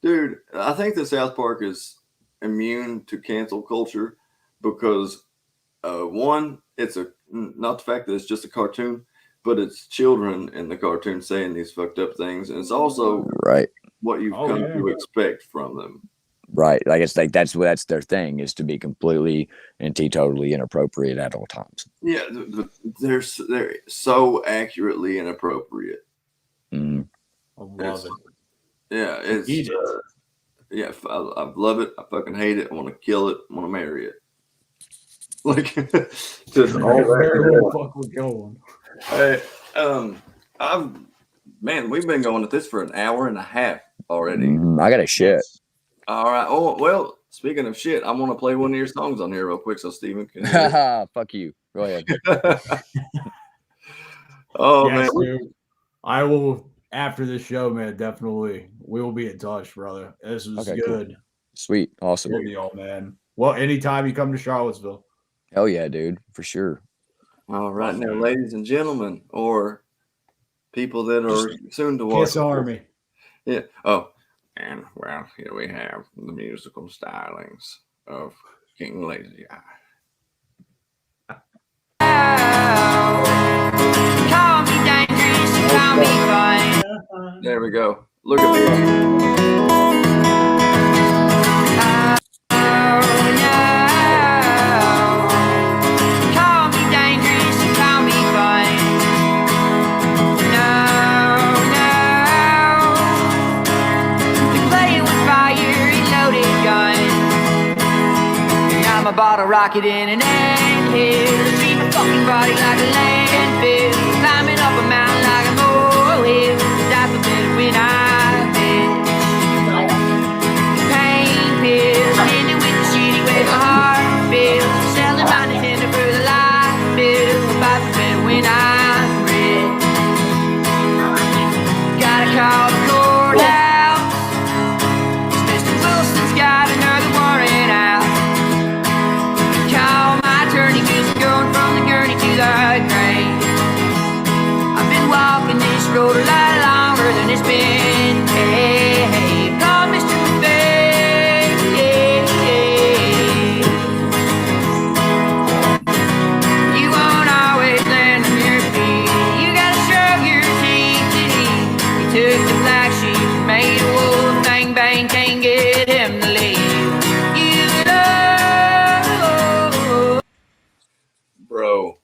Dude, I think that South Park is immune to cancel culture because one, it's not the fact that it's just a cartoon, but it's children in the cartoon saying these fucked up things, and it's also right what you've come to expect from them. Right, like it's like that's their thing is to be completely and totally inappropriate at all times. Yeah, they're so accurately inappropriate. Mm. I love it. Yeah, it's yeah, I love it. I fucking hate it. I want to kill it. I want to marry it. Like, just all where the fuck we're going. Hey, we've been going at this for an hour and a half already. I got a shit. All right. Oh well, speaking of shit, I'm gonna play one of your songs on here real quick so Steven can. Fuck you. Go ahead. Oh yes, man, dude. I will after this show, man, definitely we will be in touch, brother. This was Okay, cool. good. Sweet. Awesome. Good deal, man. Well, anytime you come to Charlottesville. Hell yeah, dude. For sure. All right, now, ladies and gentlemen, or people that are soon to watch. Kiss Army. Yeah. Oh, and well, here we have the musical stylings of King Lazy Eye. Call me dangerous, call me fun. There we go. Look at me. Call me dangerous, call me fun. No, no. You're playing with fire and loaded gun. I'm a bottle rocket in an anthill. Treat my fucking body like a landfill. Climbing up a mountain like a molehill. Die for better when I bitch. Pain pills, ending with the shitty way my heart feels. Selling my Nintendo for the light bill. Buy for better when I'm rich. Gotta call the courthouse. Mr. Wilson's got another warrant out. Call my attorney, 'cause I'm going from the gurney to the grave. I've been walking this road a lot longer than it's been paved. Call Mr. Buffet. You won't always land on your feet. You gotta show your teeth to eat. He took the black sheep, made a wolf, bang bang, can't get him to leave. You know. Bro,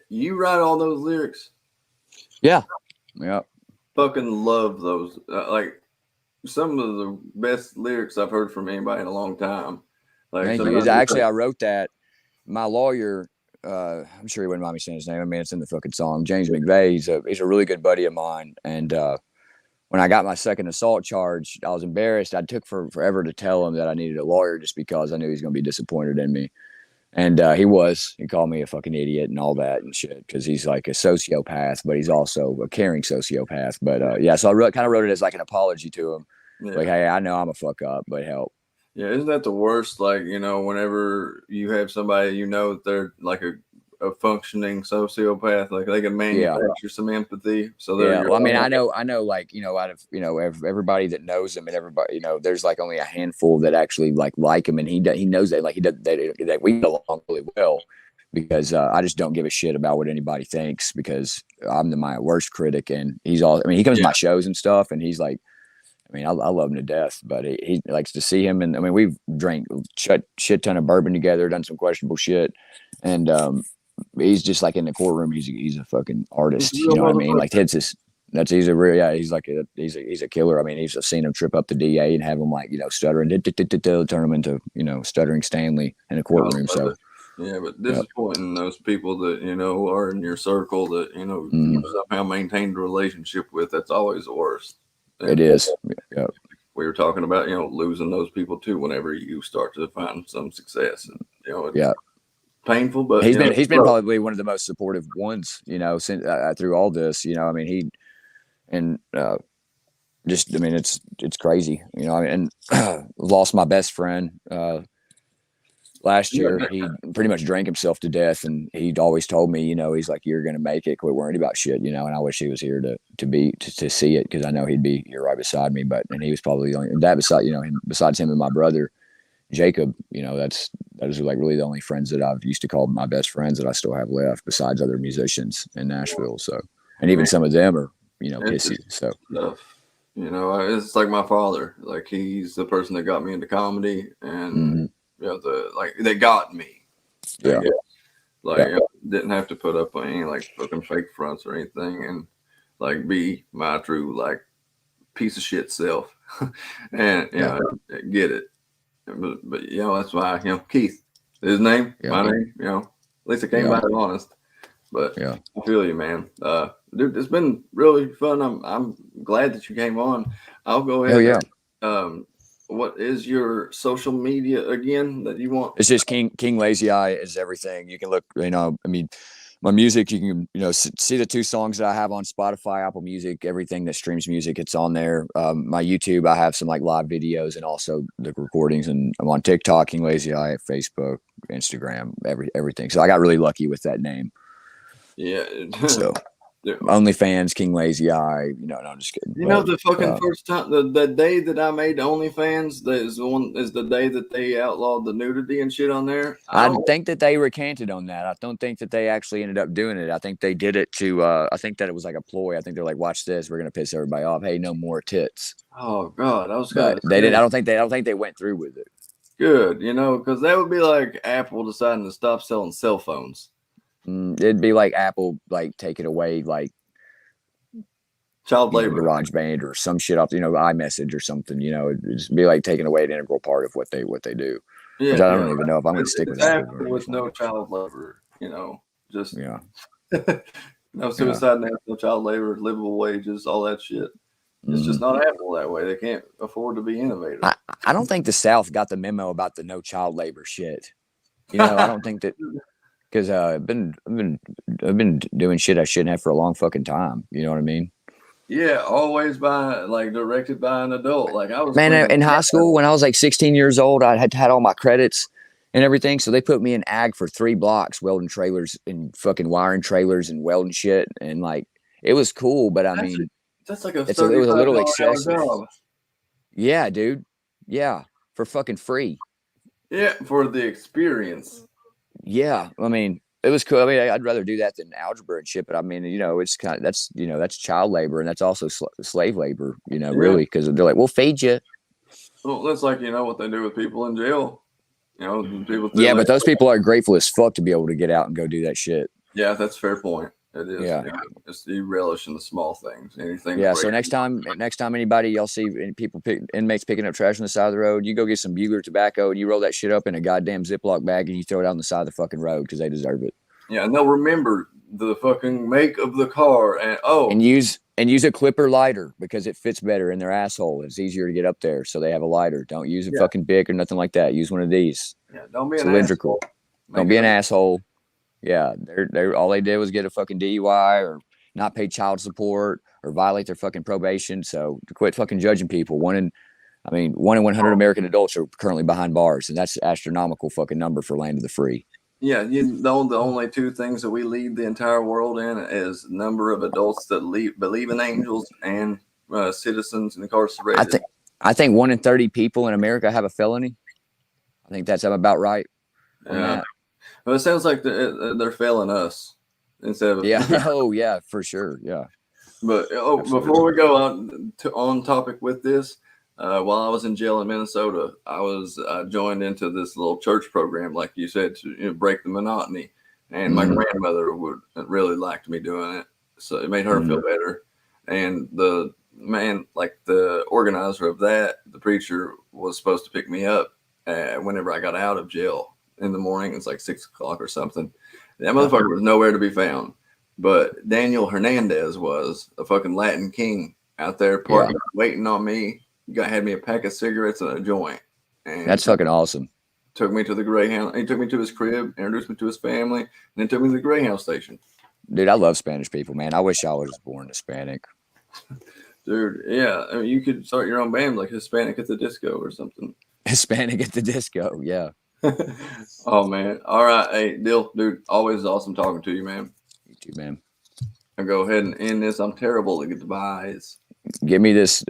you write all those lyrics? Yeah. Yeah. Fucking love those. Like some of the best lyrics I've heard from anybody in a long time. Like Thank you. Actually, I wrote that. My lawyer, I'm sure he wouldn't mind me saying his name. I mean, it's in the fucking song. James McVeigh. He's a really good buddy of mine. And when I got my second assault charge, I was embarrassed. I took forever to tell him that I needed a lawyer just because I knew he was going to be disappointed in me. And he was. He called me a fucking idiot and all that and shit because he's like a sociopath, but he's also a caring sociopath. But yeah, so I kind of wrote it as like an apology to him. Yeah. Like, hey, I know I'm a fuck up, but help. Yeah, isn't that the worst? Like, you know, whenever you have somebody, you know, that they're like a functioning sociopath, like they can manufacture some empathy. So yeah, well, I mean, I know, like, you know, out of, you know, everybody that knows him and everybody, you know, there's like only a handful that actually like him, and he knows that, like, he does that we get along really well because I just don't give a shit about what anybody thinks because I'm my worst critic, and he comes to my shows and stuff, and he's like, I mean, I love him to death, but he likes to see him. And I mean, we've drank shit ton of bourbon together, done some questionable shit. And he's just like in the courtroom. He's a fucking artist. You know what I mean? Like he's a real, yeah, he's like, he's a killer. I mean, I've seen him trip up the DA and have him like, you know, stuttering, turn him into, you know, stuttering Stanley in a courtroom. So, yeah, but disappointing those people that, you know, are in your circle that, you know, you somehow maintained a relationship with, that's always the worst. It is. Yeah. We were talking about, you know, losing those people too whenever you start to find some success. And, you know, it's painful, but he's been probably one of the most supportive ones, you know, since through all this, you know, I mean, it's crazy, you know, I mean, and lost my best friend last year. He pretty much drank himself to death, and he'd always told me, you know, he's like, you're gonna make it, quit worrying about shit, you know. And I wish he was here to see it, because I know he'd be here right beside me. And he was probably the only besides him and my brother Jacob, you know, those are like really the only friends that I've used to call my best friends that I still have left, besides other musicians in Nashville. So, and even some of them are, you know, pissy. So, you know, it's like my father. Like, he's the person that got me into comedy, and you know, they got me. Yeah. I didn't have to put up on any like fucking fake fronts or anything, and like be my true like piece of shit self, and you know, get it. But you know, that's why, you know, Keith, his name, my name, you know, at least I came back honest. But I feel you, man. Dude, it's been really fun. I'm glad that you came on. I'll go ahead. What is your social media again that you want? It's just King Lazy Eye is everything. You can look, you know, I mean, my music, you can, see the 2 songs that I have on Spotify, Apple Music, everything that streams music, it's on there. My YouTube, I have some like live videos and also the recordings, and I'm on TikTok, King Lazy Eye, Facebook, Instagram, everything. So I got really lucky with that name. Yeah. So OnlyFans, King Lazy Eye. No, I'm just kidding. The fucking first time, the day that I made OnlyFans, is the day that they outlawed the nudity and shit on there. I think that they recanted on that. I don't think that they actually ended up doing it. I think they did it to. I think that it was like a ploy. I think they're like, watch this, we're gonna piss everybody off. Hey, no more tits. Oh God, I was. But they didn't. I don't think they went through with it. Good, because that would be like Apple deciding to stop selling cell phones. It'd be like Apple, like taking away like child labor, GarageBand or some shit off, iMessage or something. It'd be like taking away an integral part of what they do. Yeah, which I don't even know if I'm gonna stick with that. With no child labor, just no suicide, no child labor, livable wages, all that shit. It's just not Apple that way. They can't afford to be innovative. I don't think the South got the memo about the no child labor shit. I don't think that. Because I've been doing shit I shouldn't have for a long fucking time. You know what I mean? Yeah, always directed by an adult. Like I was in high school when I was like 16 years old, I had all my credits and everything. So they put me in ag for 3 blocks, welding trailers and fucking wiring trailers and welding shit, and like it was cool. But that's like it was a little excessive. Job. Yeah, dude. Yeah, for fucking free. Yeah, for the experience. Yeah, it was cool. I'd rather do that than algebra and shit. But it's kind of that's child labor, and that's also slave labor. Really, because they're like, we'll feed you. Well, that's like what they do with people in jail. People. Yeah, but those people are grateful as fuck to be able to get out and go do that shit. Yeah, that's a fair point. It is. Yeah, you relish in the small things. Anything. Yeah. So next time anybody y'all see inmates picking up trash on the side of the road, you go get some Bugler tobacco and you roll that shit up in a goddamn Ziploc bag and you throw it on the side of the fucking road because they deserve it. Yeah, and they'll remember the fucking make of the car and use a clipper lighter because it fits better in their asshole. It's easier to get up there, so they have a lighter. Don't use a fucking Bic or nothing like that. Use one of these. Yeah, don't be an cylindrical. Asshole. Don't be an asshole. Yeah, they're all they did was get a fucking DUI or not pay child support or violate their fucking probation. So quit fucking judging people. 1 in 100 American adults are currently behind bars, and that's an astronomical fucking number for land of the free. Yeah, the only 2 things that we lead the entire world in is number of adults that believe in angels and citizens incarcerated. I think 1 in 30 people in America have a felony. I think that's about right. Yeah. Well, it sounds like they're failing us instead of Oh yeah, for sure. Yeah. But before we go on topic with this, while I was in jail in Minnesota, I was joined into this little church program, like you said, to break the monotony. And my grandmother would really liked me doing it, so it made her feel better. And the organizer of that, the preacher, was supposed to pick me up whenever I got out of jail. In the morning, it's like 6 o'clock or something. That motherfucker was nowhere to be found. But Daniel Hernandez was a fucking Latin king out there parking, waiting on me. Had me a pack of cigarettes and a joint. And that's fucking awesome. Took me to the Greyhound. He took me to his crib, introduced me to his family, and then took me to the Greyhound station. Dude, I love Spanish people, man. I wish I was born Hispanic. Dude, yeah. You could start your own band like Hispanic at the Disco or something. Hispanic at the Disco, yeah. Oh man! All right, hey, Dill, dude, always awesome talking to you, man. You too, man. I'll go ahead and end this. I'm terrible at goodbyes. Give me this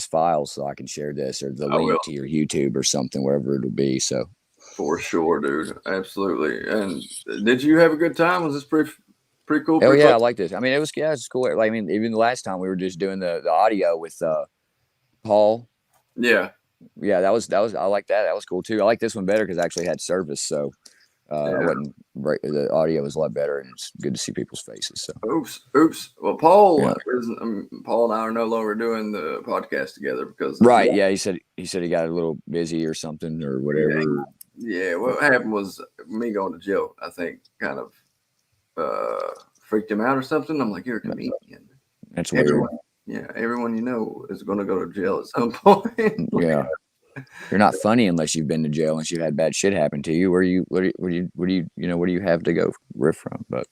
file so I can share this or the link to your YouTube or something, wherever it'll be. So for sure, dude, absolutely. And did you have a good time? Was this pretty cool? Oh yeah, I like this. It was cool. Even the last time we were just doing the audio with Paul. Yeah. Yeah, that was I like that. That was cool too. I like this one better because I actually had service, so the audio was a lot better, and it's good to see people's faces. So oops. Well, Paul and I are no longer doing the podcast together because Yeah, he said he got a little busy or something or whatever. Yeah, what happened was me going to jail. I think kind of freaked him out or something. I'm like, you're a comedian. That's weird. Yeah, everyone you know is going to go to jail at some point. Yeah, you're not funny unless you've been to jail, unless you've had bad shit happen to you. What do you have to go riff from? But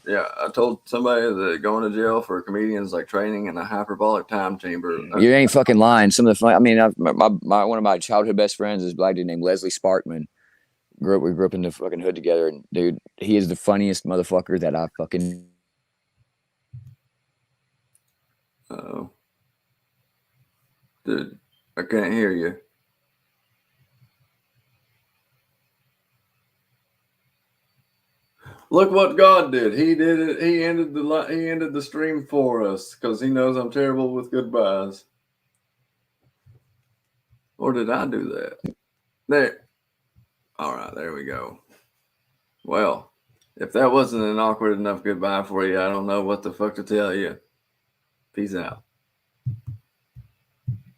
Yeah, I told somebody that going to jail for comedians like training in a hyperbolic time chamber. You ain't fucking lying. Some of the fun. I mean, one of my childhood best friends is a black dude named Leslie Sparkman. We grew up in the fucking hood together, and dude, he is the funniest motherfucker that I fucking. Oh, dude, I can't hear you. Look what God did. He did it. He ended the stream for us because he knows I'm terrible with goodbyes. Or did I do that? There. All right, there we go. Well, if that wasn't an awkward enough goodbye for you, I don't know what the fuck to tell you. Peace out.